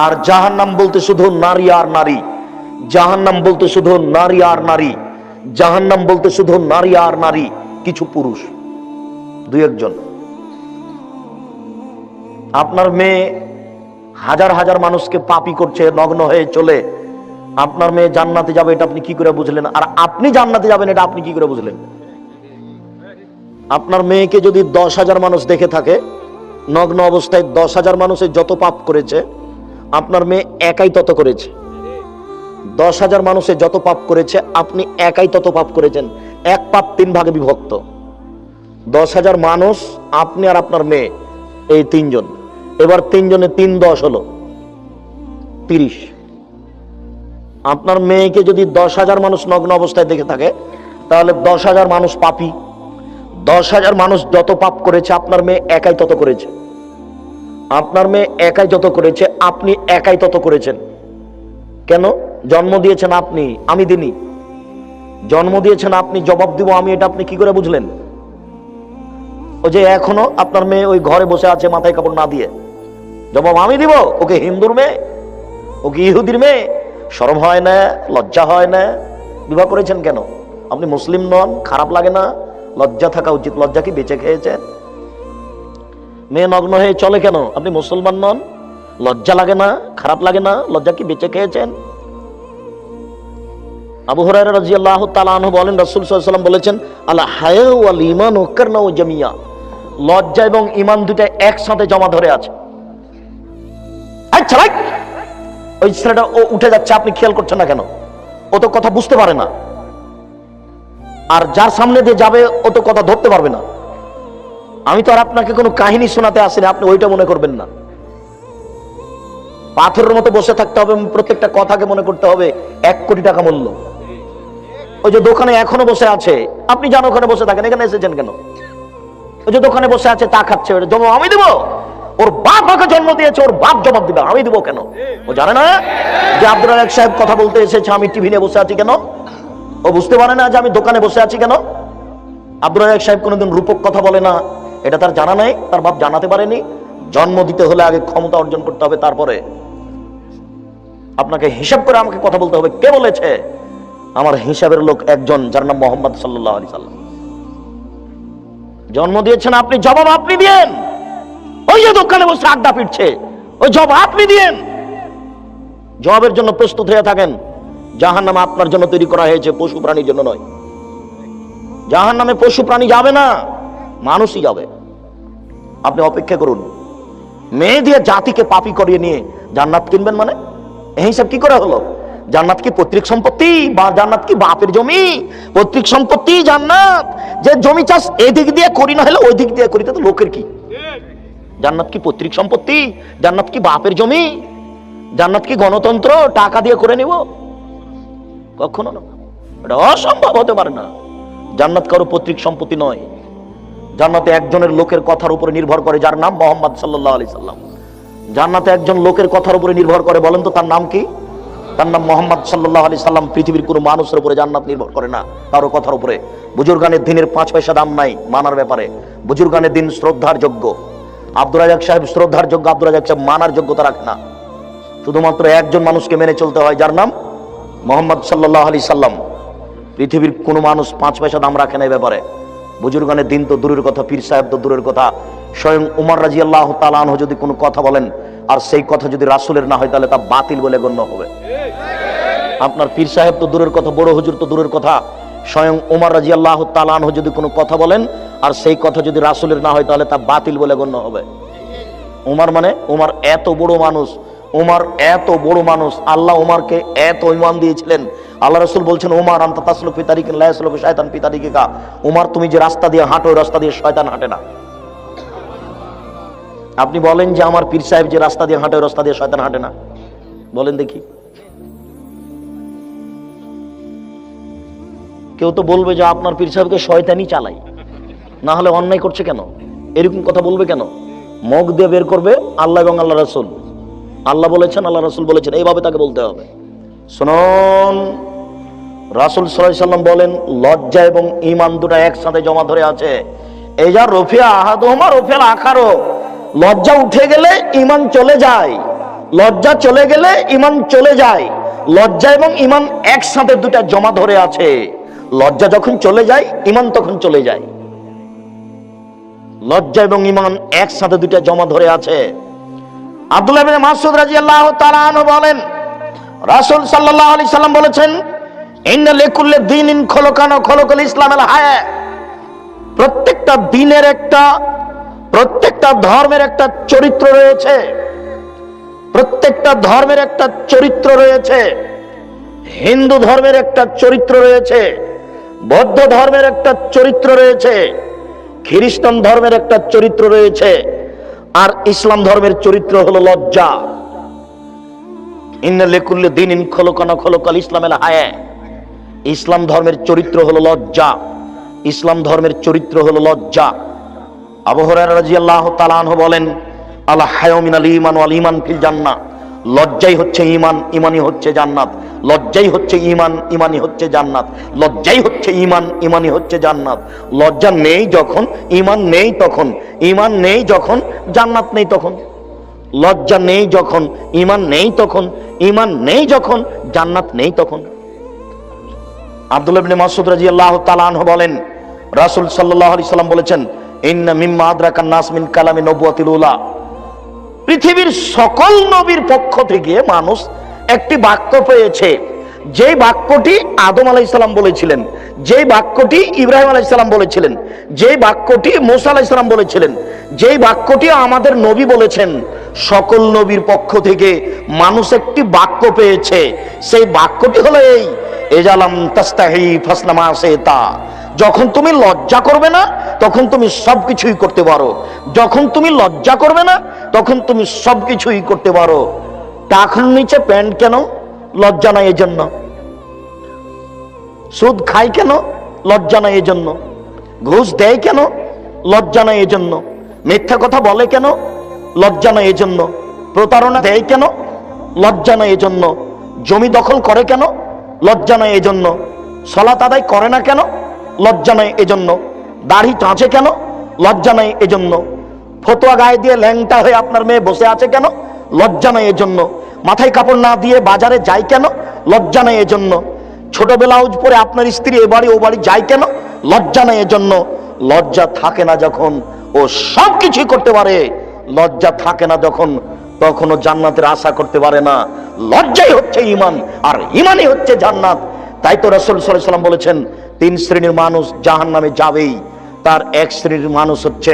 আর জাহান্নাম বলতে শুধু নারী আর নারী, জাহান্নাম বলতে শুধু নারী আর নারী, জাহান্নাম বলতে শুধু নারী আর নারী, কিছু পুরুষ দুই একজন। আপনার মেয়ে হাজার হাজার মানুষকে পাপী করছে, নগ্ন হয়ে চলে, আপনার মেয়ে জান্নাতে যাবে এটা আপনি কি করে বুঝলেন? আর আপনি জান্নাতে যাবেন এটা আপনি কি করে বুঝলেন? আপনার মেয়েকে যদি 10,000 মানুষ দেখে থাকে নগ্ন অবস্থায়, 10,000 মানুষের যত পাপ করেছে আপনার মেয়ে একাই তত করেছে। 10,000 মানুষের যত পাপ করেছে আপনি একাই তত পাপ করেছেন। এক পাপ 3 ভাগে বিভক্ত। 10,000 মানুষ, আপনি আর আপনার মেয়ে, এই 3 জন। এবার 3 জনে 3 10 হলো 30। আপনার মেয়েকে যদি 10,000 মানুষ নগ্ন অবস্থায় দেখে থাকে তাহলে 10,000 মানুষ পাপী। 10,000 মানুষ যত পাপ করেছে আপনার মেয়ে একাই তত করেছে। আপনার মেয়ে একাই যত করেছে আপনি একাই তত করেছেন। কেন? জন্ম দিয়েছেন আপনি, আমি দিনি। জন্ম দিয়েছেন আপনি, জবাব দিব আমি, এটা আপনি কি করে বুঝলেন? ওই যে এখনো আপনার মেয়ে ওই ঘরে বসে আছে মাথায় কাপড় না দিয়ে, জবাব আমি দিব। ওকে হিন্দুর মেয়ে, ওকে ইহুদির মেয়ে, শরম হয় না, লজ্জা হয় না? বিবাহ করেছেন কেন? আপনি মুসলিম নন, খারাপ লাগে না? লজ্জা থাকা উচিত। লজ্জা কি বেঁচে খেয়েছেন? মেয়ে নগ্ন হয়ে চলে কেন? আপনি মুসলমান নন, লজ্জা লাগে না, খারাপ লাগে না? লজ্জা কি বেঁচে খেয়েছেন? আবু হুরায়রা রাদিয়াল্লাহু তাআলা আনহু বলেন, রাসূল সাল্লাল্লাহু আলাইহি ওয়াসাল্লাম বলেছেন, আলা হায়া ওয়াল ঈমান কারনাউ জামিয়া, লজ্জা এবং ঈমান দুটো একসাথে জমা ধরে আছে। আচ্ছা ভাই, ওই ছেলেটা ও উঠে যাচ্ছে, আপনি খেয়াল করছেন না কেন? ও তো কথা বুঝতে পারে না, আর যার সামনে দিয়ে যাবে ও তো কথা ধরতে পারবে না। আমি তো আর আপনাকে কোনো কাহিনী শোনাতে আসিনি, আপনি ওইটা মনে করবেন না। পাথরের মতো বসে থাকতে হবে, প্রত্যেকটা কথাকে মনে করতে হবে 1 কোটি টাকা মূল্য। ওই যে দোকানে এখনো বসে আছে, আপনি জানো ওখানে বসে থাকেন, এখানে এসেছেন কেন? ওই যে দোকানে বসে আছে তা খাচ্ছে, জবাব আমি দেবো? ওর বাপ ওকে জন্ম দিয়েছে, ওর বাপ জবাব দিবে, আমি দেবো কেন? ও জানে না যে আব্দুর রাজ্জাক সাহেব কথা বলতে এসেছে, আমি টিভি নিয়ে বসে আছি কেন? ও বুঝতে পারে না যে আমি দোকানে বসে আছি কেন? আব্দুর রাজ্জাক সাহেব কোনোদিন রূপক কথা বলে না, এটা তার জানা নাই, তার বাপ জানাতে পারেনি। জন্ম দিতে হলে আগে ক্ষমতা অর্জন করতে হবে, তারপরে আপনাকে হিসাব করে আমাকে কথা বলতে হবে। কে বলেছে? আমার হিসাবের লোক একজন, যার নাম মুহাম্মদ সাল্লাল্লাহু আলাইহি সাল্লাম। জন্ম দিয়েছেন আপনি, জবাব আপনি দিয়েন। ওই যে দোকানে বসে আড্ডা পিটছে, ওই জবাব আপনি দিয়েন। জবাবের জন্য প্রস্তুত হয়ে থাকেন। জাহান্নাম আপনার জন্য তৈরি করা হয়েছে, পশু প্রাণীর জন্য নয়। জাহান্নামে পশু প্রাণী যাবে না, মানুষই যাবে। আপনি অপেক্ষা করুন। মেয়ে দিয়ে জাতিকে পাপী করিয়ে নিয়ে জান্নাত কিনবেন মানে? এই হিসাব কি করে হলো? জান্নাত কি পৈতৃক সম্পত্তি, বা জান্নাত কি বাপের জমি? পৈতৃক সম্পত্তি জান্নাত। যে জমি চাষ এদিক দিয়ে করি না হলে ওই দিক দিয়ে করি, তো লোকের কি? জান্নাত কি পৈতৃক সম্পত্তি? জান্নাত কি বাপের জমি? জান্নাত কি গণতন্ত্র টাকা দিয়ে করে নিব? কখনো না, এটা অসম্ভব হতে পারে না। জান্নাত কারো পৈতৃক সম্পত্তি নয়। জান্নাতে একজনের লোকের কথার উপরে নির্ভর করে, যার নাম মুহাম্মদ সাল্লাল্লাহু আলাইহি সাল্লাম। জান্নাতে একজন লোকের কথার উপরে নির্ভর করে, বলেন তো তার নাম কি? তার নাম মুহাম্মদ সাল্লাল্লাহু আলাইহি সাল্লাম। পৃথিবীর কোনো মানুষের উপরে জান্নাত নির্ভর করে না কারো কথার উপরে। বুজুর্গানের দিনের 5 পয়সা দাম নাই মানার ব্যাপারে। বুজুর্গানের দিন শ্রদ্ধার যোগ্য। আব্দুর রাজ্জাক সাহেব শ্রদ্ধার যোগ্য, আব্দুর রাজ্জাক সাহেব মানার যোগ্যতা রাখে না। শুধুমাত্র একজন মানুষকে মেনে চলতে হয়, যার নাম মুহাম্মদ সাল্লাল্লাহু আলাইহি সাল্লাম। পৃথিবীর কোনো মানুষ 5 পয়সা দাম রাখে না এই ব্যাপারে। বুজুর্গানের দিন তো দূরের কথা, পীর সাহেব তো দূরের কথা। স্বয়ং উমর রাদিয়াল্লাহু তাআলা আনহু যদি কোনো কথা বলেন আর সেই কথা যদি রাসূলের না হয় তাহলে তা বাতিল বলে গণ্য হবে। আপনার পীর সাহেব তো দূরের কথা, বড় হুজুর তো দূরের কথা, স্বয়ং উমর রাদিয়াল্লাহু তাআলা আনহু যদি কোনো কথা বলেন আর সেই কথা যদি রাসূলের না হয় তাহলে তা বাতিল বলে গণ্য হবে। উমর মানে, উমর এত বড় মানুষ, উমর এত বড় মানুষ, আল্লাহ উমরকে এত ঈমান দিয়েছিলেন। আল্লাহ রাসূল বলছেন, উমর আনতা তাসলুক ফি তারিকিন লা ইয়াসলুকু শায়তান ফি তারিকিকা। উমর তুমি যে রাস্তা দিয়ে হাঁটো ওই রাস্তা দিয়ে শয়তান হাঁটে না। আপনি বলেন যে আমার পীর সাহেব যে রাস্তা দিয়ে হাঁটে ওই রাস্তা দিয়ে শয়তান হাঁটে না, বলেন দেখি। কেউ তো বলবে যে আপনার পীর সাহেবকে শয়তানি চালাই, না হলে অন্যায় করছে কেন, এরকম কথা বলবে কেন? মুখ দিয়ে বের করবে আল্লাহ এবং আল্লাহ রাসূল। আল্লাহ বলেছেন, আল্লাহ রাসূল বলেছেন, এইভাবে তাকে বলতে হবে। শুনুন, রাসূল সাল্লাল্লাহু আলাইহি সাল্লাম বলেন, লজ্জা এবং ঈমান দুটো একসাথে জমা ধরে আছে। এই যা রফিয়া আহাদুহুমা রফিয়াল আখারু, লজ্জা উঠে গেলে ঈমান চলে যায়। লজ্জা চলে গেলে ইমান চলে যায়। লজ্জা এবং ইমান একসাথে দুটা জমা ধরে আছে। লজ্জা যখন চলে যায় ইমান তখন চলে যায়। লজ্জা এবং ইমান একসাথে দুটা জমা ধরে আছে। আব্দুল্লাহ ইবনে মাসউদ রাদিয়াল্লাহু তাআলা আনহু বলেন, রাসূল সাল্লাল্লাহু আলাইহি সাল্লাম বলেছেন, ইন্না লিকুল্লি দীনিন খুলুকান ওয়া খুলুকুল ইসলামিল হায়া। প্রত্যেকটা দিনের প্রত্যেকটা ধর্মের একটা চরিত্র রয়েছে। প্রত্যেকটা ধর্মের একটা চরিত্র রয়েছে। হিন্দু ধর্মের একটা চরিত্র রয়েছে, বৌদ্ধ ধর্মের একটা চরিত্র রয়েছে, খ্রিস্টান ধর্মের একটা চরিত্র রয়েছে, আর ইসলাম ধর্মের চরিত্র হলো লজ্জা। ইন্না লিকুল্লি দীনিন খুলুকান ওয়া খুলুকুল ইসলামিল হায়া। ইসলাম ধর্মের চরিত্র হলো লজ্জা। ইসলাম ধর্মের চরিত্র হলো লজ্জা। আবু হুরায়রা রাদিয়াল্লাহু তাআলা আনহু বলেন, আল হায়া মিনাল ঈমান ওয়াল ঈমান ফিল জান্নাহ। লজ্জাই হচ্ছে ঈমান, ঈমানই হচ্ছে জান্নাত। লজ্জাই হচ্ছে ঈমান, ঈমানই হচ্ছে জান্নাত। লজ্জাই হচ্ছে ঈমান, ঈমানই হচ্ছে জান্নাত। লজ্জা নেই যখন ঈমান নেই তখন, ঈমান নেই যখন জান্নাত নেই তখন। লজ্জা নেই যখন ঈমান নেই তখন, ঈমান নেই যখন জান্নাত নেই তখন। আব্দুল্লাহ ইবনে মাসউদ রাদিয়াল্লাহু তাআলা আনহু বলেন, রাসূল সাল্লাল্লাহু আলাইহি সাল্লাম বলেছেন, ইন্না মিম্মা আদরাকান নাস মিন কালামি নবুওয়াতিল উলা। পৃথিবীর সকল নবীর পক্ষ থেকে মানুষ একটি বাক্য পেয়েছে, যেই বাক্যটি আদম আলাইহিস সালাম বলেছিলেন, যেই বাক্যটি ইব্রাহিম আলাইহিস সালাম বলেছিলেন, যেই বাক্যটি মুসা আলাইহিস সালাম বলেছিলেন, যেই বাক্যটি আমাদের নবী বলেছেন। সকল নবীর পক্ষ থেকে মানুষ একটি বাক্য পেয়েছে। সেই বাক্যটি হলো এই, এজালাম তাস্তাহি ফাসনামা সেতা। যখন তুমি লজ্জা করবে না তখন তুমি সবকিছুই করতে পারো। যখন তুমি লজ্জা করবে না তখন তুমি সবকিছুই করতে পারো। টাকার নিচে প্যান্ট কেন? লজ্জা নাই এজন্য। সুদ খায় কেন? লজ্জা নাই এজন্য। ঘুষ দেয় কেন? লজ্জা নাই এজন্য। মিথ্যা কথা বলে কেন? লজ্জা নাই এজন্য। প্রতারণা দেয় কেন? লজ্জা নাই এজন্য। জমি দখল করে কেন? লজ্জা নাই এজন্য। সালাত আদায় করে না কেন? লজ্জা নাই এজন্য। দাড়ি টাঁচে কেন? লজ্জা নাই এজন্য। ফতোয়া গায়ে দিয়ে ল্যাংটা হয়ে আপনার মেয়ে বসে আছে কেন? লজ্জা নাই এজন্য। মাথায় কাপড় না দিয়ে বাজারে যায় কেন? লজ্জা নাই এজন্য। ছোট ব্লাউজ পরে আপনার স্ত্রী এ বাড়ি ও বাড়ি যায় কেন? লজ্জা নাই এজন্য। লজ্জা থাকে না যখন ও সব কিছুই করতে পারে। লজ্জা থাকে না যখন তখনও জান্নাতের আশা করতে পারে না। লজ্জাই হচ্ছে ঈমান, আর ঈমানই হচ্ছে জান্নাত। তাই তো রাসূল সাল্লাল্লাহু আলাইহি ওয়াসাল্লাম বলেছেন, তিন শ্রেণীর মানুষ জাহান্নামে যাবেই। তার এক শ্রেণীর মানুষ হচ্ছে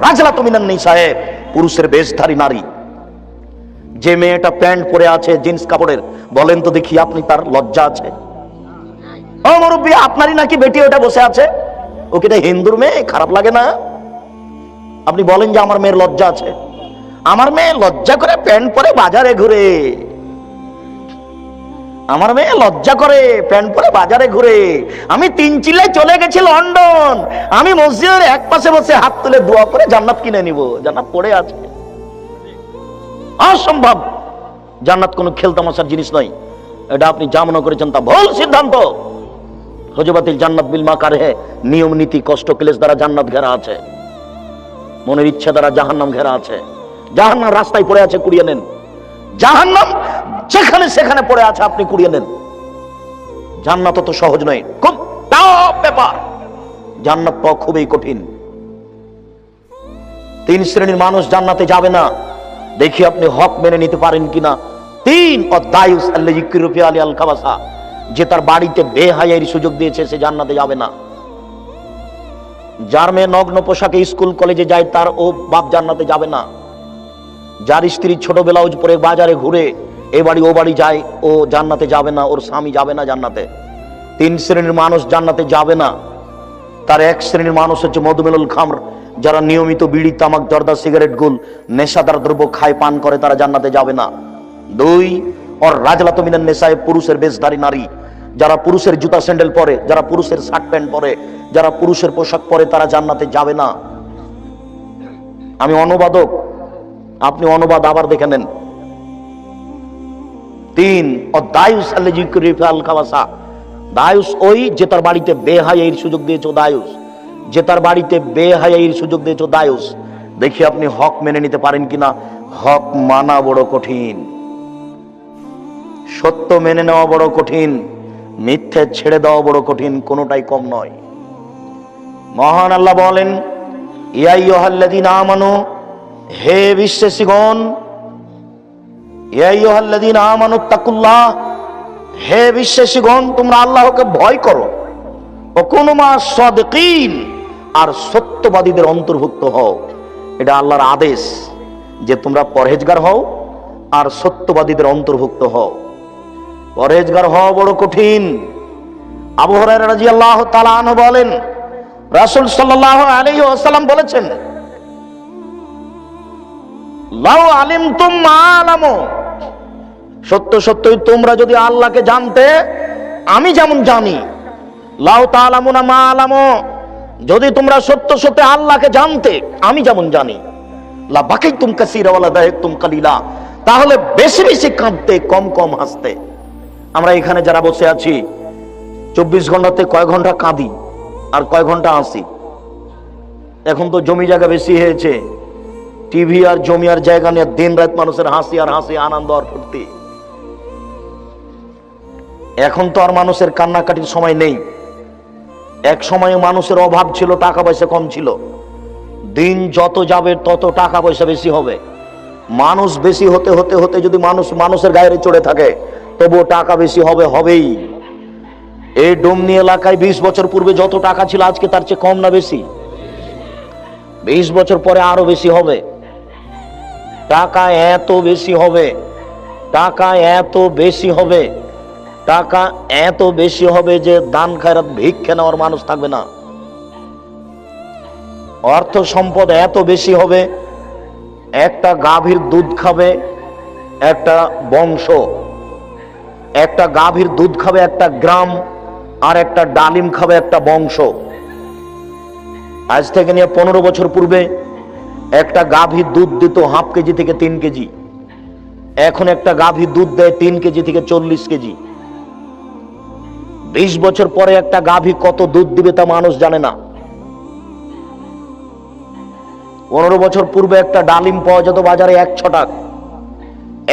রাজলাতু মিনান নিসায়ে, পুরুষের বেশধারী নারী। যে মেয়েটা প্যান্ট পরে আছে জিন্স কাপড়ের, বলেন তো দেখি আপনি তার লজ্জা আছে? ও মুরব্বী, আপনারই নাকি বেটি ওটা বসে আছে, ও কি হিন্দুর মেয়ে? খারাপ লাগে না? আপনি বলেন যে আমার মেয়ের লজ্জা আছে। আমার মেয়ে লজ্জা করে প্যান্ট পরে বাজারে ঘুরে। আমার মেয়ে লজ্জা করে প্যান্ট পরে বাজারে ঘুরে। আমি 3 চিল্লায় চলে গেছি লন্ডন, আমি মসজিদের এক পাশে বসে হাত তুলে দোয়া করে জান্নাত কিনে নিব। জান্নাত পড়ে আছে। অসম্ভব। জান্নাত কোনো খেলতামাশার জিনিস নয়। এটা আপনি যা মনে করেছেন তা ভুল সিদ্ধান্ত। হযবাতিল জান্নাত বিল মাকারিহ, নিয়ম নীতি কষ্ট ক্লেশ দ্বারা জান্নাত ঘেরা আছে, মনের ইচ্ছা দ্বারা জাহান্নাম ঘেরা আছে। জাহান্নাম রাস্তায় পড়ে আছে, কুড়িয়ে নেন। জাহান্নাম যেখানে সেখানে পড়ে আছে, আপনি কুড়িয়ে নেন। জান্নাত তো সহজ নয়, খুব টাফ ব্যাপার। জান্নাত পাওয়া খুবই কঠিন। 3 শ্রেণীর মানুষ জান্নাতে যাবে না। দেখি আপনি হক মেনে নিতে পারেন কিনা। 3 অদায়ুস আল্লাযী কিরফি আলী আল কাবাসা, যে তার বাড়িতে বেহায়ার সুযোগ দিয়েছে সে জান্নাতে যাবে না। যার মেয়ে নগ্ন পোশাকে স্কুল কলেজে যায় তার ও বাপ জান্নাতে যাবে না। যার স্ত্রী ছোট ব্লাউজ পরে বাজারে ঘুরে এ বাড়ি ও বাড়ি যায়, ও জান্নাতে যাবে না, ওর স্বামী যাবে না জান্নাতে। 3 শ্রেণীর মানুষ জান্নাতে যাবে না। তার এক শ্রেণীর মানুষ হচ্ছে মধুমেলুল খামর, যারা নিয়মিত বিড়ি তামাক জর্দা সিগারেট গুল নেশাদার দ্রব্য খায় পান করে, তারা জান্নাতে যাবে না। 2 और রাজলাতু মিনান নিসায়ে, পুরুষের বেশধারী নারী, যারা পুরুষের জুতা স্যান্ডেল পরে, যারা পুরুষের শার্ট প্যান্ট পরে, যারা পুরুষের পোশাক পরে, তারা জান্নাতে যাবে না। আমি অনুবাদক, আপনি অনুবাদ আবার দেখে নেন। 3 অদায়ুস আল্লাযী কিরফি আল কাবাসা, দায়ুস ওই যে তার বাড়িতে বেহায়ার সুযোগ দিয়েছো। দায়ুস যে তার বাড়িতে বেহায়ার সুযোগ দিয়েছো, দায়ুস। দেখি আপনি হক মেনে নিতে পারেন কিনা। হক মানা বড় কঠিন। সত্য মেনে নেওয়া বড় কঠিন, মিথ্যে ছেড়ে দেওয়া বড় কঠিন, কোনোটাই কম নয়। মহান আল্লাহ বলেন, ইয়া আইয়ুহাল্লাযীনা আমানু, হে বিশ্বাসীগণ, ইয়া আইয়ুহাল্লাযীনা আমানুত্তাকুল্লাহ, হে বিশ্বাসীগণ তোমরা আল্লাহকে ভয় করো, ওয়া কুনু মা'আস সাদিকিন, আর সত্যবাদীদের অন্তর্ভুক্ত হও। এটা আল্লাহর আদেশ যে তোমরা পরহেজগার হও আর সত্যবাদীদের অন্তর্ভুক্ত হও। পরহেজগার হওয়া বড় কঠিন। আবু হুরায়রা রাদিয়াল্লাহু তাআলা আনহু বলেন, রাসূল সাল্লাল্লাহু আলাইহি ওয়াসাল্লাম বলেছেন, লাউ আলিমতুম মা আলামু, সত্য সত্যই তোমরা যদি আল্লাহকে জানতে আমি যেমন জানি, লাউ তাআলামুনা মা আলামু, যদি তোমরা সত্য সত্যি আল্লাহকে জানতে আমি যেমন জানি, লা বাকাইতুম কাসীরা ওয়া লা দাহিকতুম কালিলা, তাহলে বেশি বেশি কাঁদতে, কম কম হাসতে। আমরা এখানে যারা বসে আছি 24 ঘন্টাতে কয় ঘন্টা কাঁদি আর কয় ঘন্টা হাসি? এখন তো জমি জায়গা বেশি হয়েছে, টিভি আর জমি আর জায়গা নিয়ে দিন রাত মানুষের হাসি আর হাসি, আনন্দ আর ফুর্তি। এখন তো আর মানুষের কান্নাকাটির সময় নেই। এক সময় মানুষের অভাব ছিল, টাকা পয়সা কম ছিল। দিন যত যাবে তত টাকা পয়সা বেশি হবে। মানুষ বেশি হতে হতে হতে যদি মানুষের গায়ে চড়ে থাকে তবুও টাকা বেশি হবে, হবেই। এই ডুমনি এলাকায় 20 বছর পূর্বে যত টাকা ছিল আজকে তার চেয়ে কম না বেশি? 20 বছর পরে আরো বেশি হবে। টাকা এত বেশি হবে, টাকা এত বেশি হবে, টাকা এত বেশি হবে যে দান খায়রাত ভিক্ষা নেওয়ার মানুষ থাকবে না। অর্থ সম্পদ এত বেশি হবে, একটা গাভীর দুধ খাবে একটা বংশ, একটা গাভীর দুধ খাবে একটা গ্রাম, আর একটা ডালিম খাবে একটা বংশ। আজ থেকে নিয়ে 15 বছর পূর্বে একটা গাভী দুধ দিত হাফ কেজি থেকে 3 কেজি, এখন একটা গাভী দুধ দেয় 3 কেজি থেকে 40 কেজি। 20 বছর পরে একটা গাভী কত দুধ দিবে তা মানুষ জানে না। 15 বছর পূর্বে একটা ডালিম পাওয়া যেত বাজারে 1 ছটাক,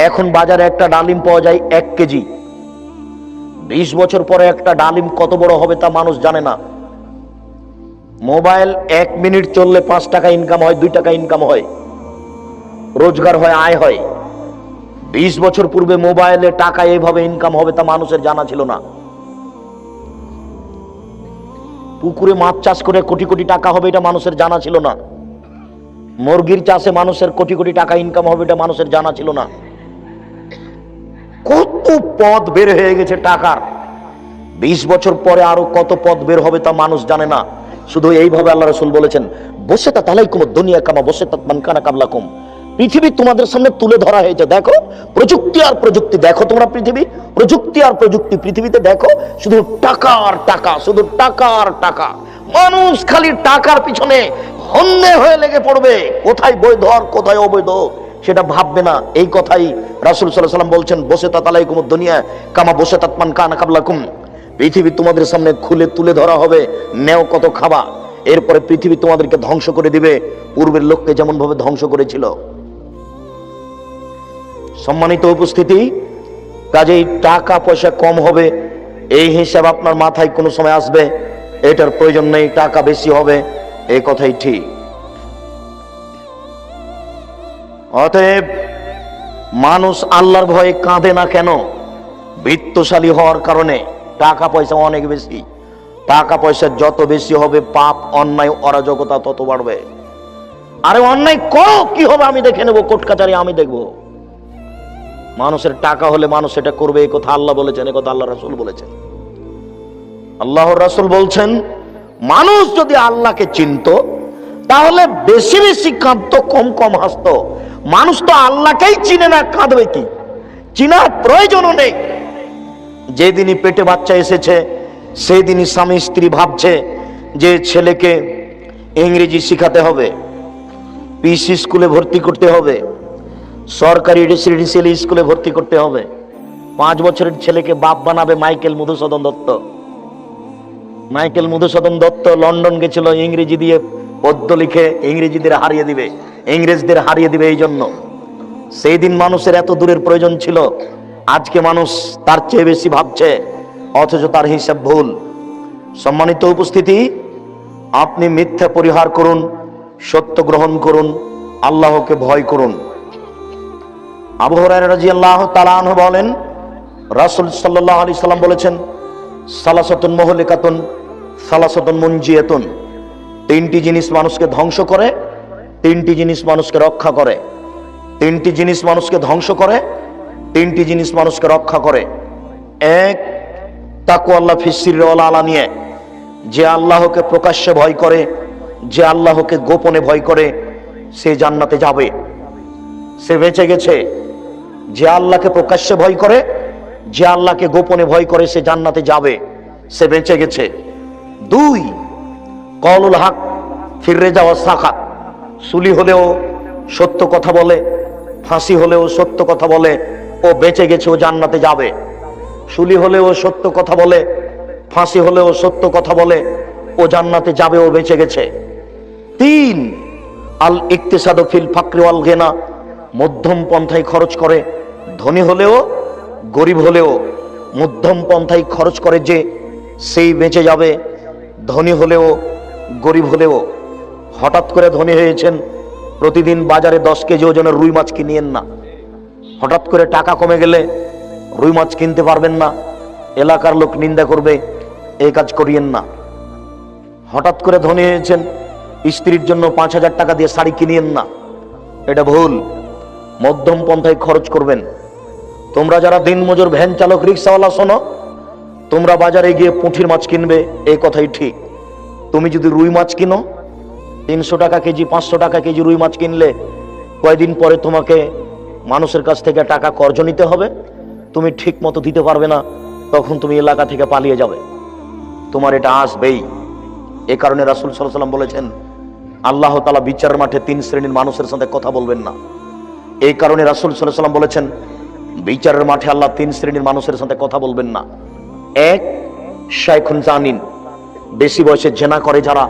এখন বাজারে একটা ডালিম পাওয়া যায় 1 কেজি। 20 বছর পরে একটা ডালিম কত বড় হবে তা মানুষ জানে না। মোবাইল 1 মিনিট চললে 5 টাকা ইনকাম হয়, 2 টাকা ইনকাম হয়, রোজগার হয়, আয় হয়। 20 বছর পূর্বে মোবাইলে টাকা এইভাবে ইনকাম হবে তা মানুষের জানা ছিল না। পুকুরে মাছ চাষ করে কোটি কোটি টাকা হবে এটা মানুষের জানা ছিল না। মুরগির চাষে মানুষের কোটি কোটি টাকা ইনকাম হবে এটা মানুষের জানা ছিল না। কত পথ বের হয়ে গেছে টাকার। 20 বছর পরে আরো কত পথ বের হবে তা মানুষ জানে না। শুধু এইভাবে আল্লাহ রাসূল বলেছেন, বসে তা তালাইকুম দুনিয়া কামা বসে তা মান কানা কাবলাকুম, পৃথিবী তোমাদের সামনে তুলে ধরা হয়েছে। দেখো প্রযুক্তি আর প্রযুক্তি, দেখো তোমরা পৃথিবী, প্রযুক্তি আর প্রযুক্তি, পৃথিবীতে দেখো শুধু টাকা আর টাকা, শুধু টাকা আর টাকা। মানুষ খালি টাকার পিছনে হন্যে হয়ে লেগে পড়বে, কোথায় বৈধ আর কোথায় অবৈধ সেটা ভাববে না। এই কথাই রাসূল সাল্লাল্লাহু আলাইহি ওয়াসাল্লাম বলছেন, বসে তা তালাইকুম দুনিয়া কামা বসে তা মান কানা কাবলাকুম, পৃথিবী তোমাদের সামনে খুলে তুলে ধরা হবে, নেও কত খাবা। এরপরে পৃথিবী তোমাদেরকে ধ্বংস করে দিবে, পূর্বের লোককে যেমন ভাবে ধ্বংস করেছিল। সম্মানিত উপস্থিতি, কাজেই টাকা পয়সা কম হবে এই হিসাব আপনার মাথায় কোনো সময় আসবে এটার প্রয়োজন নেই, টাকা বেশি হবে এই কথাই ঠিক। অতএব মানুষ আল্লাহর ভয়ে কাঁদে না কেন? বিত্তশালী হওয়ার কারণে। টাকা পয়সা অনেক বেশি, টাকা পয়সা যত বেশি হবে পাপ অন্যায় অরাজকতা তত বাড়বে। আরে অন্যায় করো, কি হবে আমি দেখে নেবো, কোর্ট কাচারি আমি দেখবো। মানুষের টাকা হলে মানুষ এটা করবে, এই কথা আল্লাহ বলেছেন, এই কথা আল্লাহ রাসূল বলেছেন। আল্লাহর রাসূল বলছেন, মানুষ যদি আল্লাহকে চিনতো তাহলে বেশি বেশি কাঁদতো, কম কম হাসতো। মানুষ তো আল্লাহকেই চিনে না, কাঁদবে কি? চিনার প্রয়োজনও নেই। যেদিনই পেটে বাচ্চা এসেছে সেদিনই স্বামী স্ত্রী ভাবছে যে ছেলেকে ইংরেজি শিখাতে হবে, পিসি স্কুলে ভর্তি করতে হবে, সরকারি রেসিডেন্সিয়াল স্কুলে ভর্তি করতে হবে। 5 বছরের ছেলেকে বাপ বানাবে Michael Madhusudan Dutta. Michael Madhusudan Dutta London গেছিল ইংরেজি দিয়ে পদ্য লিখে ইংরেজিদের হারিয়ে দিবে, ইংরেজদের হারিয়ে দিবে। এই জন্য সেই দিন মানুষের এত দূরের প্রয়োজন ছিল, আজকে মানুষ তার চেয়ে বেশি ভাবছে, অথচ তার হিসাব ভুল। সম্মানিত উপস্থিতি, আপনি মিথ্যা পরিহার করুন, সত্য গ্রহণ করুন, আল্লাহকে ভয় করুন। আবু হুরায়রা রাদিয়াল্লাহু তাআলা আনহু বলেন, রাসূল সাল্লাল্লাহু আলাইহি সাল্লাম বলেছেন, সালাসাতুন মুহলিকাতুন সালাসাতুন মুনজিয়াতুন, তিনটি জিনিস মানুষকে ধ্বংস করে, তিনটি জিনিস মানুষকে রক্ষা করে। তিনটি জিনিস মানুষকে ধ্বংস করে, তিনটি জিনিস মানুষকে রক্ষা করে। এক, তাকওয়াল্লাহ ফিস সিররি ওয়াল আলানিয়া, যে আল্লাহকে প্রকাশ্যে ভয় করে, যে আল্লাহকে গোপনে ভয় করে, সে জান্নাতে যাবে, সে বেঁচে গেছে। যে আল্লাহকে প্রকাশ্যে ভয় করে, যে আল্লাহকে গোপনে ভয় করে, সে জান্নাতে যাবে, সে বেঁচে গেছে। দুই, কওলুল হক ফির রিজা ওয়াস সাখাত, সুলি হলেও সত্য কথা বলে, ফাঁসি হলেও সত্য কথা বলে, ও বেঁচে গেছে, ও জান্নাতে যাবে। সুলি হলেও সত্য কথা বলে, ফাঁসি হলেও সত্য কথা বলে, ও জান্নাতে যাবে, ও বেঁচে গেছে। তিন, আল ইকতিসাদু ফিল ফাকরি ওয়াল গিনা, মধ্যম পন্থায় খরচ করে, ধনী হলেও গরিব হলেও মধ্যম পন্থায় খরচ করে, যে সেই বেঁচে যাবে, ধনী হলেও গরিব হলেও। হঠাৎ করে ধনী হয়েছেন, প্রতিদিন বাজারে 10 কেজি ওজনের রুই মাছ কিনিয়েন না। হঠাৎ করে টাকা কমে গেলে রুই মাছ কিনতে পারবেন না, এলাকার লোক নিন্দা করবে, এই কাজ করিয়েন না। হঠাৎ করে ধনী হয়েছেন, স্ত্রীর জন্য 5,000 টাকা দিয়ে শাড়ি কিনিয়েন না, এটা ভুল। মধ্যম পন্থায় খরচ করবেন। তোমরা যারা দিনমজুর, ভ্যান চালক, রিক্সাওয়ালা, শোনো, তোমরা বাজারে গিয়ে পুঁটির মাছ কিনবে, এই কথাই ঠিক। তুমি যদি রুই মাছ কিনো, 300 টাকা কেজি, 500 টাকা কেজি রুই মাছ কিনলে, কয়েকদিন পরে তোমাকে মানুষের কাছ থেকে টাকা কর্জ নিতে হবে, তুমি ঠিক মতো দিতে পারবে না, তখন তুমি এলাকা থেকে পালিয়ে যাবে, তোমার এটা আসবেই। এ কারণে রাসূল সাল্লাল্লাহু আলাইহি ওয়াসাল্লাম বলেছেন, আল্লাহ তাআলা বিচারের মাঠে 3 শ্রেণীর মানুষের সাথে কথা বলবেন না। এই কারণে রাসূল সাল্লাল্লাহু আলাইহি ওয়াসাল্লাম বলেছেন, বিচারের মাঠে আল্লাহ 3 শ্রেণীর মানুষের সাথে কথা বলবেন না। এক, শাইখুন জানিন, বেশি বয়সে জেনা করে যারা,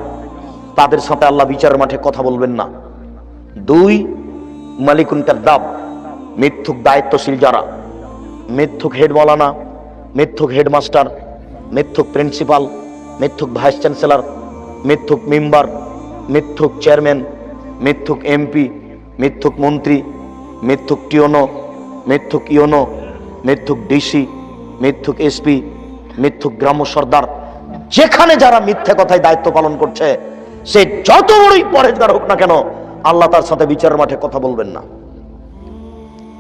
তাদের সাথে আল্লাহ বিচারের মাঠে কথা বলবেন না। দুই, মালিকুন কাদ্দাব, মিথ্যুক দায়িত্বশীল যারা, মিথ্যুক হেড মাওলানা, মিথ্যুক হেডমাস্টার, মিথ্যুক প্রিন্সিপাল, মিথ্যুক ভাইস চ্যান্সেলর, মিথ্যুক মেম্বার, মিথ্যুক চেয়ারম্যান, মিথ্যুক এমপি, মিথ্যুক মন্ত্রী, মিথ্যুক টিওনো, মিথ্যুক ইওনো, মিথ্যুক ডিসি, মিথ্যুক এসপি, মিথ্যুক গ্রাম্য সর্দার, যেখানে যারা মিথ্যা কথায় দায়িত্ব পালন করছে, সে যত বড়ই পরেজগার হোক না কেন, আল্লাহ তার সাথে বিচারের মাঠে কথা বলবেন না।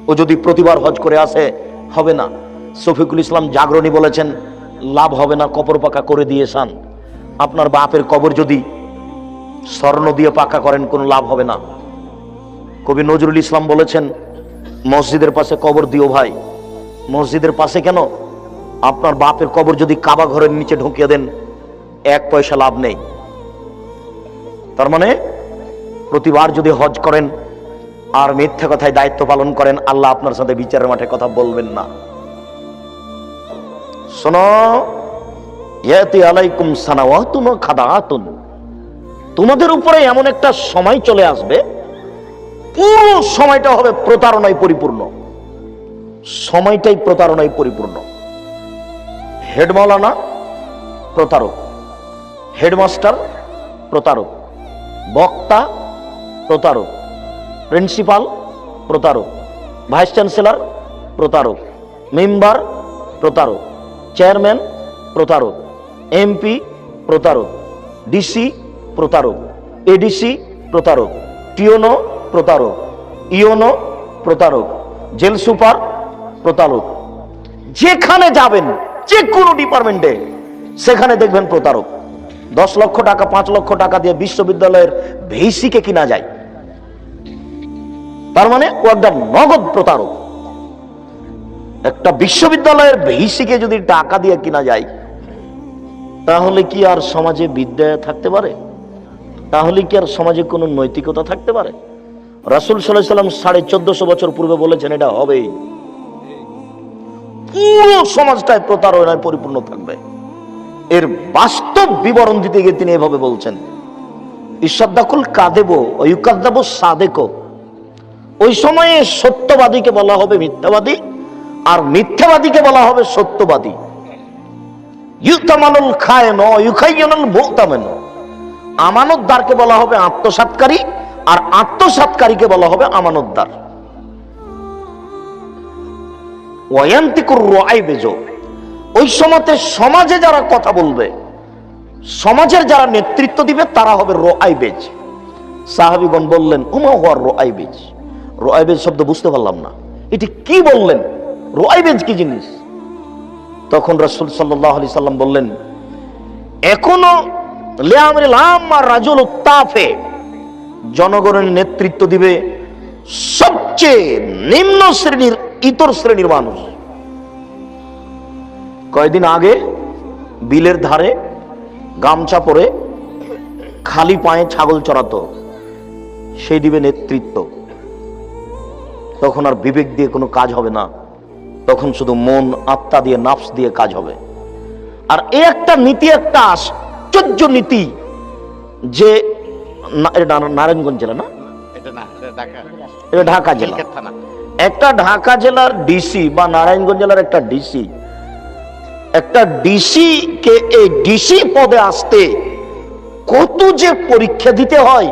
ও যদি প্রতিবার হজ করে আসে, হবে না। শফিকুল ইসলাম জাগরণী বলেছেন, লাভ হবে না, কবর পাকা করে দিয়েছেন। আপনার বাপের কবর যদি স্বর্ণ দিয়ে পাকা করেন, কোনো লাভ হবে না। কবি নজরুল ইসলাম বলেছেন, মসজিদের পাশে কবর দিও ভাই। মসজিদের পাশে কেন? আপনার বাপের কবর যদি কাবা ঘরের নিচে ঢুকিয়ে দেন, 1 পয়সা লাভ নেই। তার মানে প্রতিবার যদি হজ করেন আর মিথ্যা কথায় দায়িত্ব পালন করেন, আল্লাহ আপনার সাথে বিচারের মাঠে কথা বলবেন না। শোনো, ইয়াতি আলাইকুম সানাওয়াতুন ওয়া খাদাআতুন, তোমাদের উপরে এমন একটা সময় চলে আসবে, পুরো সময়টা হবে প্রতারণায় পরিপূর্ণ। সময়টাই প্রতারণায় পরিপূর্ণ। হেড মাওলানা প্রতারক, হেডমাস্টার প্রতারক, বক্তা প্রতারক, প্রিন্সিপাল প্রতারক, ভাইস চ্যান্সেলর প্রতারক, মেম্বার প্রতারক, চেয়ারম্যান প্রতারক, এমপি প্রতারক, ডিসি প্রতারক, এডিসি প্রতারক, টিওনো প্রতারক, ইওনো প্রতারক, জেল সুপার প্রতারক। যেখানে যাবেন, যে কোনো ডিপার্টমেন্টে, সেখানে দেখবেন প্রতারক। 10 লক্ষ টাকা, 5 লক্ষ টাকা দিয়ে বিশ্ববিদ্যালয়ের ভিসিকে কিনা যায়, তার মানে ও একটা নগদ প্রতারক। একটা বিশ্ববিদ্যালয়ের ভিসিকে যদি টাকা দিয়ে কিনা যায়, তাহলে কি আর সমাজে বিদ্যা থাকতে পারে? তাহলে কি আর সমাজে কোনো নৈতিকতা থাকতে পারে? রাসূল সাল্লাল্লাহু আলাইহি ওয়াসাল্লাম 1450 বছর পূর্বে বলেছেন, এটা হবেই। পুরো সমাজটাই প্রতারণায় পরিপূর্ণ থাকবে। এর বাস্তব বিবরণ দিতে গিয়ে তিনি এভাবে বলছেন, ইসাদ্দাকুল কাযিবু ওয়া ইউকাযযাবু সাদিকু, ওই সময়ে সত্যবাদীকে বলা হবে মিথ্যাবাদী, আর মিথ্যাবাদীকে বলা হবে সত্যবাদী। ইউতামানুল খায়ন ইউখাইয়ুনুল মুতামিন, আমানতদারকে বলা হবে আত্মসাৎকারী, আর আত্মসাৎকারীকে বলা হবে আমানতদার। ওয়ায়ান্তিকুর রুআইবেজ, ওই সময়তে সমাজে যারা কথা বলবে, সমাজের যারা নেতৃত্ব দিবে তারা হবে রুআইবেজ। সাহাবীগণ বললেন উমা হুয়া রুআইবেজ। রুআইবেজ শব্দ বুঝতে পারলাম না, এটি কি বললেন, রুআইবেজ কি জিনিস? তখন রাসূল সাল্লাল্লাহু আলাইহি সাল্লাম বললেন এখনো লিআমরিল আম্মা রাজুল তাফে, জনগণের নেতৃত্ব দিবে সবচেয়ে নিম্ন শ্রেণীর ইতর শ্রেণীর মানুষ। কয়েকদিন আগে বিলের ধারে গামছা পরে খালি পায়ে ছাগল চড়াতো, সেই দিবে নেতৃত্ব। তখন আর বিবেক দিয়ে কোনো কাজ হবে না, তখন শুধু মন আত্মা দিয়ে নাফস দিয়ে কাজ হবে। আর এই একটা নীতি, একটা আশ্চর্য নীতি, যে এটা নারায়ণগঞ্জ জেলা না, এটা ঢাকা জেলা, একটা ঢাকা জেলার ডিসি বা নারায়ণগঞ্জ জেলার একটা ডিসি, একটা ডিসি কে এই ডিসি পদে আসতে কত যে পরীক্ষা দিতে হয়,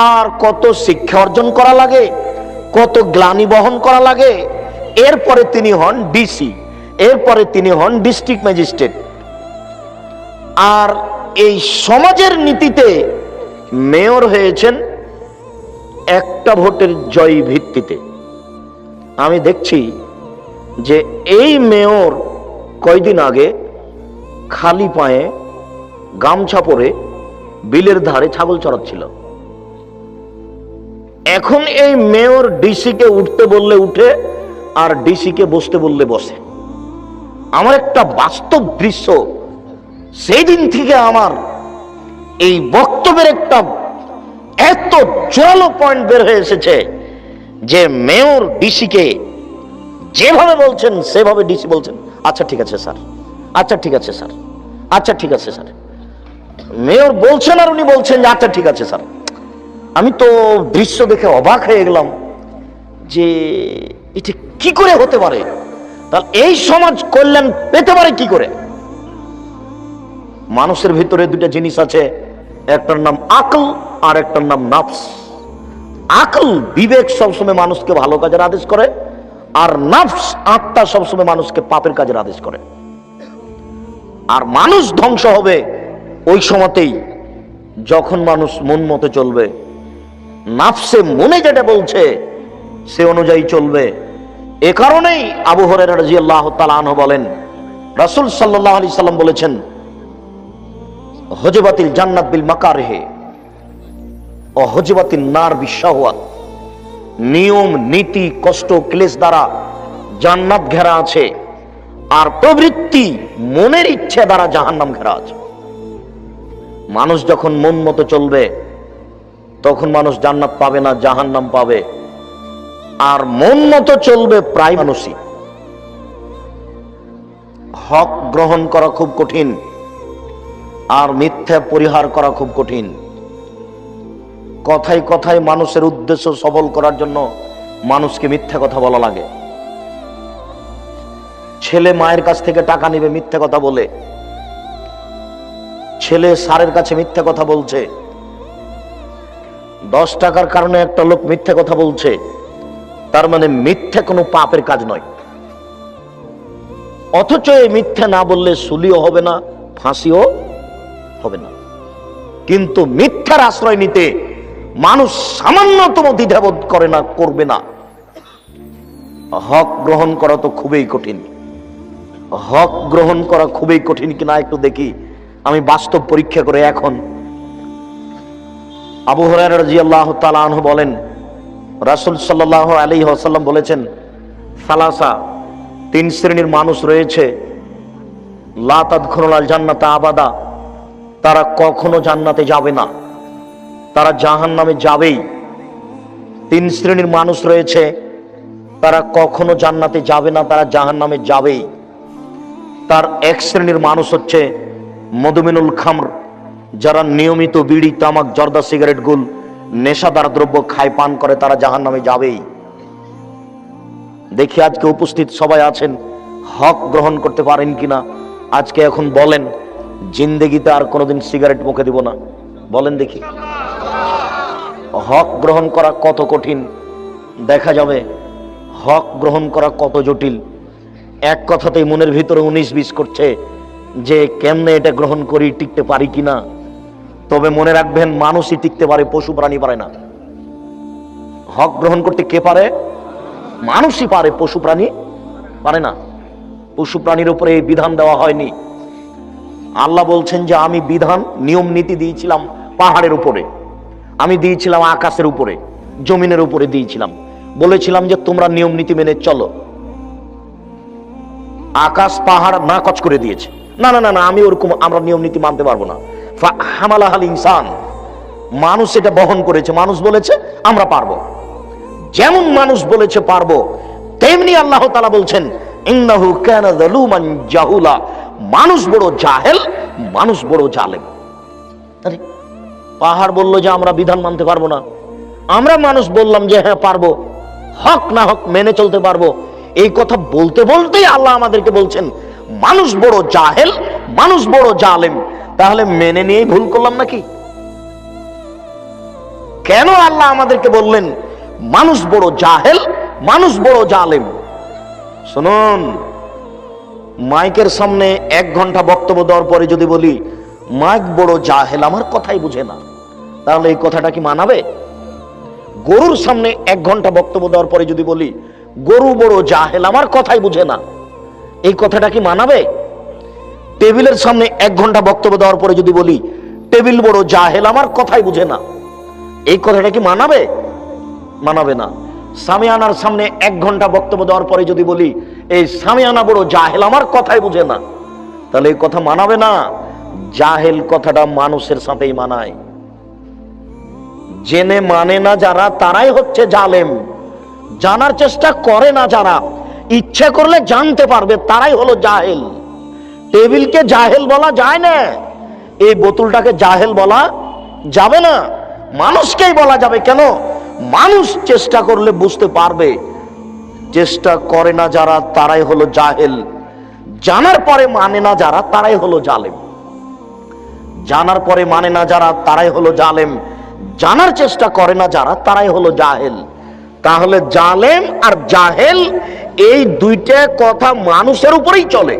আর কত শিক্ষা অর্জন করা লাগে, কত গ্লানি বহন করা লাগে। এরপরে তিনি হন ডিসি, এরপরে তিনি হন ডিস্ট্রিক্ট ম্যাজিস্ট্রেট। আর এই সমাজের নীতিতে মেয়র হয়েছেন একটা ভোটের জয়ী ভিত্তিতে। আমি দেখছি যে এই মেয়র কয়দিন আগে খালি পায়ে গামছা পরে বিলের ধারে ছাগল চড়াচ্ছিল। এখন এই মেয়র ডিসি কে উঠতে বললে উঠে, আর ডিসি কে বসতে বললে বসে। আমার একটা বাস্তব দৃশ্য, সেই দিন থেকে আমার এই বক্তব্যের একটা এত জোরালো পয়েন্ট বের হয়ে এসেছে যে মেয়র ডিসি কে যেভাবে বলছেন সেভাবে ডিসি বলছেন আচ্ছা ঠিক আছে স্যার, আচ্ছা ঠিক আছে স্যার, আচ্ছা ঠিক আছে স্যার। মেয়র বলছেন আর উনি বলছেন যে আচ্ছা ঠিক আছে স্যার। আমি তো দৃশ্য দেখে অবাক হয়ে গেলাম যে এটা কি করে হতে পারে, তাহলে এই সমাজ কল্যাণ পেতে পারে কি করে? মানুষের ভিতরে দুটো জিনিস আছে, একটার নাম আকল আর একটার নাম নাফস। আকল বিবেক সবসময় মানুষকে ভালো কাজের আদেশ করে, আর নাফস আত্মা সবসময় মানুষকে পাপের কাজের আদেশ করে। আর মানুষ ধ্বংস হবে ওই সময়তেই যখন মানুষ মন মতো চলবে, নাফসে মনে যেটা বলছে সে অনুযায়ী চলবে। এ কারণেই আবু হুরায়রা রাদিয়াল্লাহু তাআলা আনহু বলেন রাসূল সাল্লাল্লাহু আলাইহি সাল্লাম বলেছেন হুজবাতিল জান্নাত বিল মাকারিহি ও হুজবাতিন নার বিশাহওয়াত, নিয়ম নীতি কষ্ট ক্লেশ দ্বারা জান্নাত ঘেরা আছে, আর প্রবৃত্তি মনের ইচ্ছা দ্বারা জাহান্নাম ঘেরা আছে। মানুষ যখন মন মতো চলবে তখন মানুষ জান্নাত পাবে না, জাহান্নাম পাবে। আর মন মতো চলবে প্রায় মানুষই। হক গ্রহণ করা খুব কঠিন, আর মিথ্যা পরিহার করা খুব কঠিন। কথায় কথায় মানুষের উদ্দেশ্য সফল করার জন্য মানুষকে মিথ্যা কথা বলা লাগে। ছেলে মায়ের কাছ থেকে টাকা নেবে মিথ্যা কথা বলে, ছেলে স্যারের কাছে মিথ্যা কথা বলছে, 10 টাকার কারণে একটা লোক মিথ্যা কথা বলছে, তার মানে মিথ্যা কোনো পাপের কাজ নয়। অথচ এই মিথ্যা না বললে সুলিও হবে না, ফাঁসিও হবে না। কিন্তু মিথ্যার আশ্রয় নিতে মানুষ সামান্যতম দ্বিধাবোধ করে না, করবে না। হক গ্রহণ করা তো খুবই কঠিন। হক গ্রহণ করা খুবই কঠিন কিনা একটু দেখি, আমি বাস্তব পরীক্ষা করে। এখন আবু হুরায়রা রাদিয়াল্লাহু তাআলা আনহু বলেন রাসূল সাল্লাল্লাহু আলাইহি ওয়াসাল্লাম বলেছেন সালাসা, 3 শ্রেণীর মানুষ রয়েছে, লা তাদখুলুল জান্নাতা আবাদা, তারা কখনো জান্নাতে যাবে না, তারা জাহান্নামে যাবেই। 3 শ্রেণীর মানুষ রয়েছে, তারা কখনো জান্নাতে যাবে না, তারা জাহান্নামে যাবেই। তার 1 শ্রেণীর মানুষ হচ্ছে মদমিনুল খামর, যারা নিয়মিত বিড়ি তামাক জর্দা সিগারেট গুল নেশাদার দ্রব্য খায় পান করে, তারা জাহান্নামে যাবেই। দেখি আজকে উপস্থিত সবাই আছেন, হক গ্রহণ করতে পারেন কিনা। আজকে এখন বলেন, জিন্দেগিতে আর কোনোদিন সিগারেট মুখে দিব না, বলেন দেখি। হক গ্রহণ করা কত কঠিন দেখা যাবে, হক গ্রহণ করা কত জটিল। এক কথাতেই মনের ভিতরে 19-20 করছে যে কেমনে এটা গ্রহণ করি, টিকতে পারি কিনা। তবে মনে রাখবেন, মানুষই টিকতে পারে, পশু প্রাণী পারে না। হক গ্রহণ করতে কে পারে? মানুষই পারে, পশু প্রাণী পারে না। পশু প্রাণীর উপরে এই বিধান দেওয়া হয়নি। আল্লাহ বলছেন যে আমি বিধান নিয়ম নীতি দিয়েছিলাম পাহাড়ের উপরে, আমি দিয়েছিলাম আকাশের উপরে, জমিনের উপরে দিয়েছিলাম, বলেছিলাম যে তোমরা নিয়ম নীতি মেনে চলো। আকাশ পাহাড় নাকচ করে দিয়েছে, না না না না, আমি ওরকম, আমরা নিয়ম নীতি মানতে পারবো না। হামালাহাল ইনসান, মানুষ এটা বহন করেছে, মানুষ বলেছে আমরা পারবো। যেমন মানুষ বলেছে পারবো, তেমনি আল্লাহ তাআলা বলছেন ইন্নাহু কানা যালুমান জাহুলা, মানুষ বড় জাহেল, মানুষ বড় জালেম। আরে পাহাড় বললো যে আমরা বিধান মানতে পারবো না, আমরা মানুষ বললাম যে হ্যাঁ পারবো, হক না হক মেনে চলতে পারবো। এই কথা বলতে বলতেই আল্লাহ আমাদেরকে বলছেন মানুষ বড় জাহেল, মানুষ বড় জালেম। তাহলে মেনে নিয়েই ভুল করলাম নাকি? কেন আল্লাহ আমাদেরকে বললেন মানুষ বড় জাহেল, মানুষ বড় জালেম? শুনুন, মাইকের সামনে 1 ঘন্টা বক্তব্য দেওয়ার পরে যদি বলি মাইক বড় জাহেল, আমার কথাই বুঝে না, তাহলে এই কথাটা কি মানাবে? গরুর সামনে 1 ঘন্টা বক্তব্য দেওয়ার পরে যদি বলি গরু বড় জাহেল, আমার কথাই বুঝে না, এই কথাটা কি মানাবে? টেবিলের সামনে 1 ঘন্টা বক্তব্য দেওয়ার পরে যদি বলি টেবিল বড় জাহেল, আমার কথাই বুঝে না, এই কথাটা কি মানাবে? মানাবে না। সামিয়ানার সামনে 1 ঘন্টা বক্তব্য দেওয়ার পরে যদি বলি এই সামিয়ানা বড় জাহেল, আমার কথাই বুঝে না, তাহলে এই কথা মানাবে না। জাহেল কথাটা মানুষের সাথেই মানায়। জেনে মানে না যারা, তারাই হচ্ছে জালেম। জানার চেষ্টা করে না যারা, ইচ্ছে করলে জানতে পারবে, তারাই হলো জাহেল। টেবিলকে জাহেল বলা যায় না, এই বোতলটাকে জাহেল বলা যাবে না, মানুষকেই বলা যাবে। কেন? মানুষ চেষ্টা করলে বুঝতে পারবে, চেষ্টা করে না যারা, তারাই হলো জাহেল। জানার পরে মানে না যারা, তারাই হলো জালেম। জানার পরে মানে না যারা, তারাই হলো জালেম। জানার চেষ্টা করে না যারা, তারাই হলো জাহেল। তাহলে জালেম আর জাহেল এই দুইটা কথা মানুষের উপরেই চলে,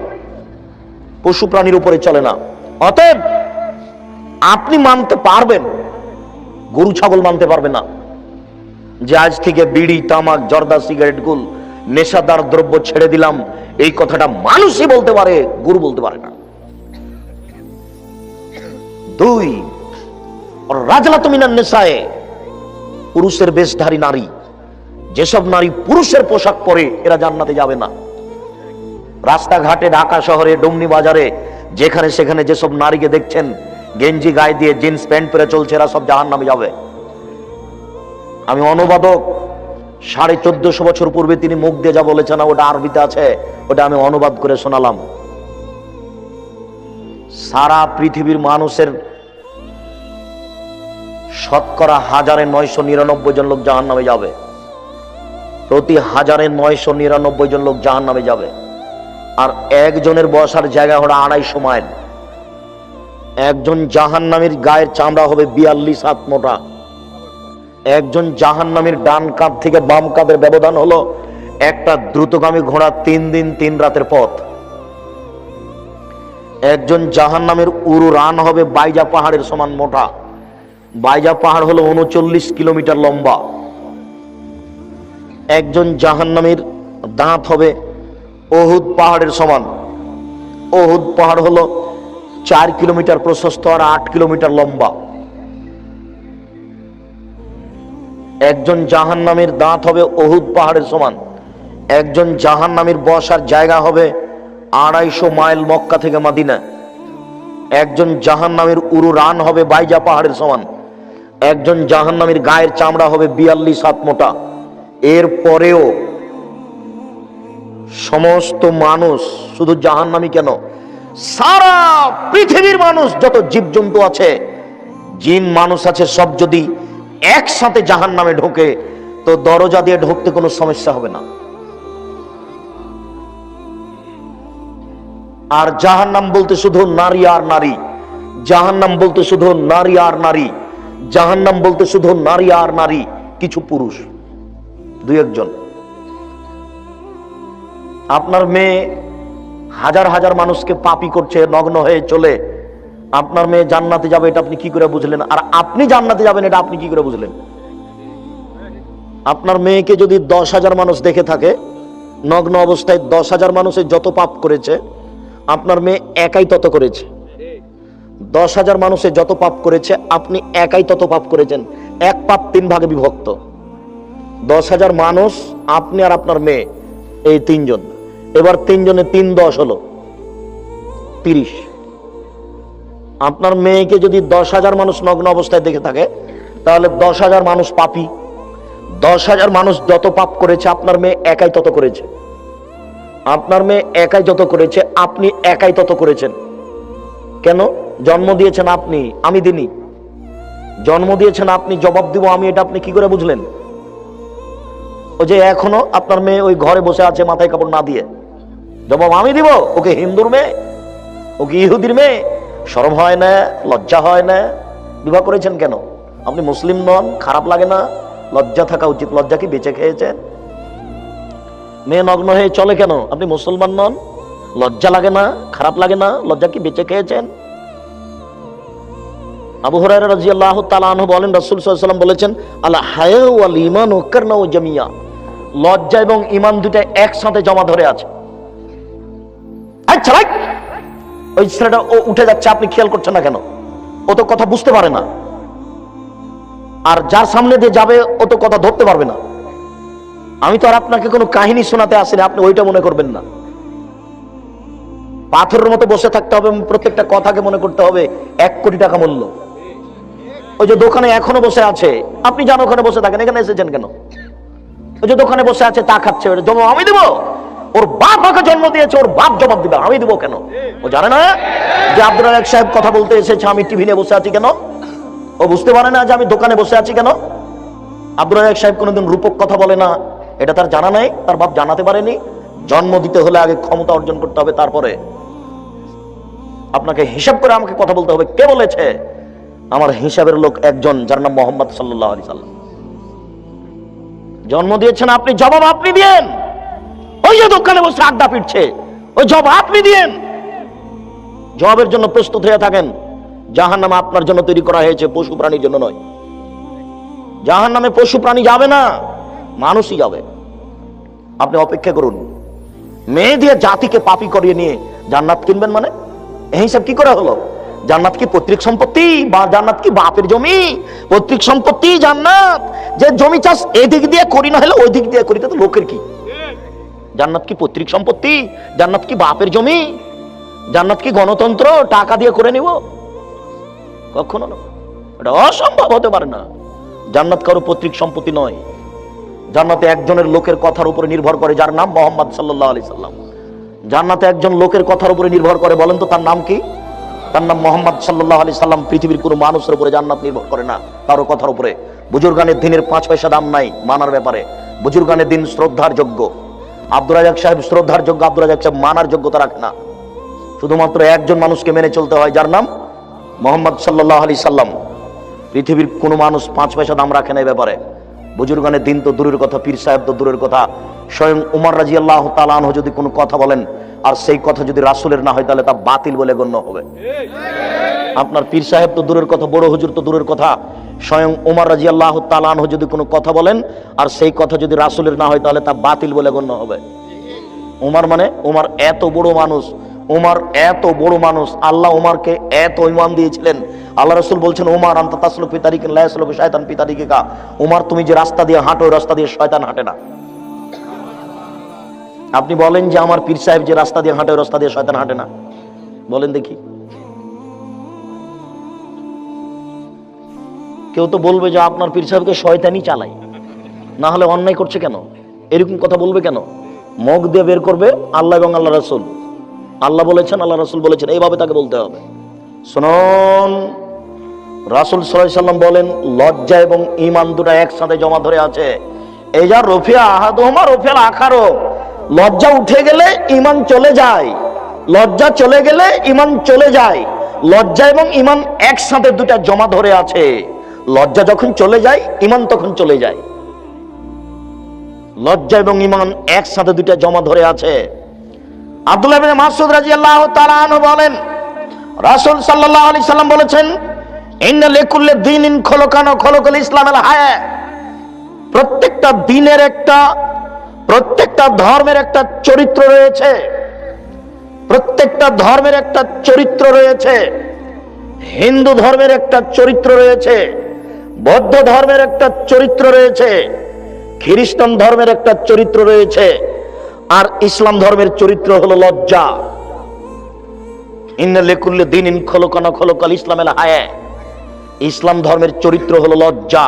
পশু প্রাণীর উপরে চলে না। অতএব আপনি মানতে পারবেন, গরু ছাগল মানতে পারবে না যে আজ থেকে বিড়ি, তামাক, জর্দা, সিগারেট, গুল, নেশাদার দ্রব্য ছেড়ে দিলাম। এই কথাটা মানুষই বলতে পারে, গরু বলতে পারে না। 2, রাজলাতু মিনান নিসায়ে, পুরুষের বেশধারী নারী, যেসব নারী পুরুষের পোশাক পরে এরা জান্নাতে যাবে না। রাস্তাঘাটে, ঢাকা শহরে, ডুমনি বাজারে, যেখানে সেখানে যেসব নারীকে দেখছেন গেঞ্জি গায়ে দিয়ে জিন্স প্যান্ট পরে চলছে, এরা সব জাহান্নামে যাবে। আমি অনুবাদক, 1450 বছর পূর্বে তিনি মুখ দিয়ে যা বলেছেন, ওটা আরবিতে আছে, ওটা আমি অনুবাদ করে শোনালাম। সারা পৃথিবীর মানুষের শতকরা 1999 জন লোক জাহান্নামে যাবে, প্রতি 1999 জন লোক জাহান্নামে যাবে। আর একজনের বসার জায়গা হলো 250 মাইল। একজন জাহান্নামীর গায়ের চামড়া হবে 42 হাত মোটা। একজন জাহান্নামীর ডান কাঁধ থেকে বাম কাঁধের ব্যবধান হলো একটা দ্রুতগামী ঘোড়া 3 দিন 3 রাতের পথ। একজন জাহান্নামীর উরু রান হবে বাইজা পাহাড়ের সমান মোটা। বাইজা পাহাড় হলো 39 কিলোমিটার লম্বা। একজন জাহান্নামীর দাঁত হবে ওহুদ পাহাড়ের সমান। ওহুদ পাহাড় হলো 4 কিলোমিটার প্রশস্ত আর 8 কিলোমিটার লম্বা। একজন জাহান্নামীর দাঁত হবে ওহুদ পাহাড়ের সমান। একজন জাহান্নামীর বসার জায়গা হবে 250 মাইল মক্কা থেকে মদিনা। একজন জাহান্নামীর উরু রান হবে বাইজা পাহাড়ের সমান। একজন জাহান্নামীর গায়ের চামড়া হবে 42 হাত মোটা। এর পরেও সমস্ত মানুষ, শুধু জাহান্নামী কেন, সারা পৃথিবীর মানুষ, যত জীবজন্তু আছে, জিন মানুষ আছে, সব যদি একসাথে জাহান্নামে ঢোকে তো দরজা দিয়ে ঢুকতে কোনো সমস্যা হবে না। আর জাহান্নাম বলতে শুধু নারী আর নারী, জাহান্নাম বলতে শুধু নারী আর নারী, জাহান্নাম বলতে শুধু নারী আর নারী, কিছু পুরুষ দুই একজন। আপনার মেয়ে হাজার হাজার মানুষকে পাপী করছে, নগ্ন হয়ে চলে, আপনার মেয়ে জান্নাতে যাবে এটা আপনি কি করে বুঝলেন? আর আপনি জান্নাতে যাবেন এটা আপনি কি করে বুঝলেন? আপনার মেয়েকে যদি 10,000 মানুষ দেখে থাকে নগ্ন অবস্থায়, 10,000 মানুষের যত পাপ করেছে আপনার মেয়ে একাই তত করেছে। 10,000 মানুষের যত পাপ করেছে আপনি একাই তত পাপ করেছেন। এক পাপ 3 ভাগে বিভক্ত। 10,000 মানুষ, আপনি আর আপনার মেয়ে, এই 3 জন। এবার 3 জনে 3 10 হলো 30। আপনার মেয়েকে যদি 10,000 মানুষ নগ্ন অবস্থায় দেখে থাকে তাহলে 10,000 মানুষ পাপী। 10,000 মানুষ যত পাপ করেছে আপনার মেয়ে একাই তত করেছে। আপনার মেয়ে একাই যত করেছে আপনি একাই তত করেছেন। কেন? জন্ম দিয়েছেন আপনি, আমি দিনি। জন্ম দিয়েছেন আপনি, জবাব দিব আমি, এটা আপনি কি করে বুঝলেন? ওই যে এখনো আপনার মেয়ে ওই ঘরে বসে আছে মাথায় কাপড় না দিয়ে, জবাব আমি দিব। ওকে হিন্দুর মেয়ে, ওকে ইহুদির মেয়ে, শরম হয় না, লজ্জা হয় না? বিবাহ করেছেন কেন? আপনি মুসলিম নন, খারাপ লাগে না? লজ্জা থাকা উচিত। লজ্জা কি বেঁচে খেয়েছেন? মেয়ে নগ্ন হয়ে চলে কেন? আপনি মুসলমান নন, লজ্জা লাগে না, খারাপ লাগে না? লজ্জা কি বেঁচে খেয়েছেন? আবু হুরায়রা রাদিয়াল্লাহু তাআলা আনহু বলেন, রাসূল সাল্লাল্লাহু আলাইহি ওয়াসাল্লাম বলেছেন, আল হায়া ওয়াল ঈমানু কারনাউ জামিয়া, লজ্জা এবং ঈমান দুটো একসাথে জমা ধরে আছে। আচ্ছা, ওই ছেলেটা ও উঠে যাচ্ছে, আপনি খেয়াল করছেন না কেন? ও তো কথা বুঝতে পারে না, আর যার সামনে দিয়ে যাবে ও তো কথা ধরতে পারবে না। আমি তো আর আপনাকে কোনো কাহিনী শোনাতে আসিনি, আপনি ওইটা মনে করবেন না। পাথরের মতো বসে থাকতে হবে, প্রত্যেকটা কথাকে মনে করতে হবে 1 কোটি টাকা মূল্য। ওই যে দোকানে এখনো বসে আছে, আপনি জানো ওখানে বসে থাকেন, এখানে এসেছেন কেন? ওই যে দোকানে বসে আছে তা খাচ্ছে, জবাব আমি দেব? ওর বাপ ওকে জন্ম দিয়েছে, ওর বাপ জবাব দিবে, আমি দিব কেন? ও জানে না যে আব্দুল রাজ্জাক সাহেব কথা বলতে এসেছে, আমি টিভি নিয়ে বসে আছি কেন? ও বুঝতে পারে না যে আমি দোকানে বসে আছি কেন? আব্দুল রাজ্জাক সাহেব কোনোদিন রূপক কথা বলে না, এটা তার জানা নাই, তার বাপ জানাতে পারেনি। জন্ম দিতে হলে আগে ক্ষমতা অর্জন করতে হবে, তারপরে আপনাকে হিসাব করে আমাকে কথা বলতে হবে। কে বলেছে? আমার হিসাবের লোক একজন, যার নাম মুহাম্মদ সাল্লাল্লাহু আলাইহি সাল্লাম। জন্ম দিয়েছেন আপনি, জবাব আপনি দিয়েন। ওই যে দোকানে বসে আড্ডা পিটছে, ওই জবাব আপনি দিয়েন। জবাবের জন্য প্রস্তুত হয়ে থাকেন। জাহান্নাম আপনার জন্য তৈরি করা হয়েছে, পশু প্রাণীর জন্য নয়। জাহান্নামে পশু প্রাণী যাবে না, মানুষই যাবে। আপনি অপেক্ষা করুন। মেয়ে দিয়ে জাতিকে পাপী করিয়ে নিয়ে জান্নাত কিনবেন মানে? এই হিসাব কি করে হলো? জান্নাত কি পৈতৃক সম্পত্তি, বা জান্নাত কি বাপের জমি? পৈতৃক সম্পত্তি জান্নাত। যে জমি চাষ এদিক দিয়ে করি না হলে ওই দিক দিয়ে করি, তো লোকের কি? জান্নাত কি পৈতৃক সম্পত্তি? জান্নাত কি বাপের জমি? জান্নাত কি গণতন্ত্র টাকা দিয়ে করে নিব? কখনো না, এটা অসম্ভব হতে পারে না। জান্নাত কারো পৈতৃক সম্পত্তি নয়। জান্নাতে একজনের লোকের কথার উপরে নির্ভর করে, যার নাম মুহাম্মদ সাল্লাল্লাহু আলাইহি সাল্লাম। জান্নাতে একজন লোকের কথার উপরে নির্ভর করে, বলেন তো তার নাম কি? তার নাম মুহাম্মদ সাল্লাল্লাহু আলাইহি সাল্লাম। পৃথিবীর কোনো মানুষের উপরে জান্নাত নির্ভর করে না, কারো কথার উপরে। বুজুর্গানের দিনের 5 পয়সা দাম নাই মানার ব্যাপারে। বুজুর্গানের দিন শ্রদ্ধার যোগ্য। আব্দুল রাজ্জাক সাহেব শ্রদ্ধার যোগ্য, আব্দুল রাজ্জাক সাহেব মানার যোগ্যতা রাখে না। শুধুমাত্র একজন মানুষকে মেনে চলতে হয়, যার নাম মুহাম্মদ সাল্লাল্লাহু আলাইহি সাল্লাম। পৃথিবীর কোনো মানুষ 5 পয়সা দাম রাখে না এই ব্যাপারে। বুজুর্গানের দিন তো দূরের কথা, পীর সাহেব তো দূরের কথা। স্বয়ং উমর রাদিয়াল্লাহু তাআলা আনহু যদি কোনো কথা বলেন আর সেই কথা যদি রাসূলের না হয় তাহলে তা বাতিল বলে গণ্য হবে। আপনার পীর সাহেব তো দূরের কথা, বড় হুজুর তো দূরের কথা, স্বয়ং উমর রাদিয়াল্লাহু তাআলা আনহু যদি কোনো কথা বলেন আর সেই কথা যদি রাসূলের না হয় তাহলে তা বাতিল বলে গণ্য হবে। উমর মানে, উমর এত বড় মানুষ, উমর এত বড় মানুষ, আল্লাহ উমরকে এত ঈমান দিয়েছিলেন। আল্লাহ রাসূল বলছেন, উমর আনতা তাসলুক ফি তারিকিন লা ইয়াসলুকু শায়তান ফি তারিকিকা। উমর তুমি যে রাস্তা দিয়ে হাঁটো ওই রাস্তা দিয়ে শয়তান হাঁটে না। আপনি বলেন যে আমার পীর সাহেব যে রাস্তা দিয়ে হাঁটে ওই রাস্তা দিয়ে শয়তান হাঁটে না, বলেন দেখি। কেউ তো বলবে যে আপনার পীর সাহেবকে শয়তানই চালায়, না হলে অন্যায় করছে কেন? এরকম কথা বলবে কেন? মুখ দিয়ে বের করবে আল্লাহ এবং আল্লাহ রাসূল। আল্লাহ বলেছেন, আল্লাহ রাসূল বলেছেন, এইভাবে তাকে বলতে হবে। শুনুন, রাসূল সাল্লাল্লাহু আলাইহি সাল্লাম বলেন, লজ্জা এবং ঈমান দুটো একসাথে জমা ধরে আছে। এই যা রফিয়া আহাদুহুমা রফিয়াল আখারু, লজ্জা উঠে গেলে ঈমান চলে যায়। লজ্জা চলে গেলে ইমান চলে যায়। লজ্জা এবং ইমান একসাথে দুটা জমা ধরে আছে। লজ্জা যখন চলে যায় ইমান তখন চলে যায়। লজ্জা এবং ইমান একসাথে দুটা জমা ধরে আছে। আব্দুল্লাহ ইবনে মাসউদ রাদিয়াল্লাহু তাআলা আনহু বলেন, রাসূল সাল্লাল্লাহু আলাইহি সাল্লাম বলেছেন, ইন্না লিকুল্লি দীনিন খুলুকান ওয়া খুলুকুল ইসলামিল হায়া। প্রত্যেকটা দিনের একটা, প্রত্যেকটা ধর্মের একটা চরিত্র রয়েছে। প্রত্যেকটা ধর্মের একটা চরিত্র রয়েছে। হিন্দু ধর্মের একটা চরিত্র রয়েছে, বৌদ্ধ ধর্মের একটা চরিত্র রয়েছে, খ্রিস্টান ধর্মের একটা চরিত্র রয়েছে, আর ইসলাম ধর্মের চরিত্র হলো লজ্জা। ইন্না লিকুল্লি দীনিন খুলুকান ওয়া খুলুকুল ইসলামিল হায়া। ইসলাম ধর্মের চরিত্র হলো লজ্জা।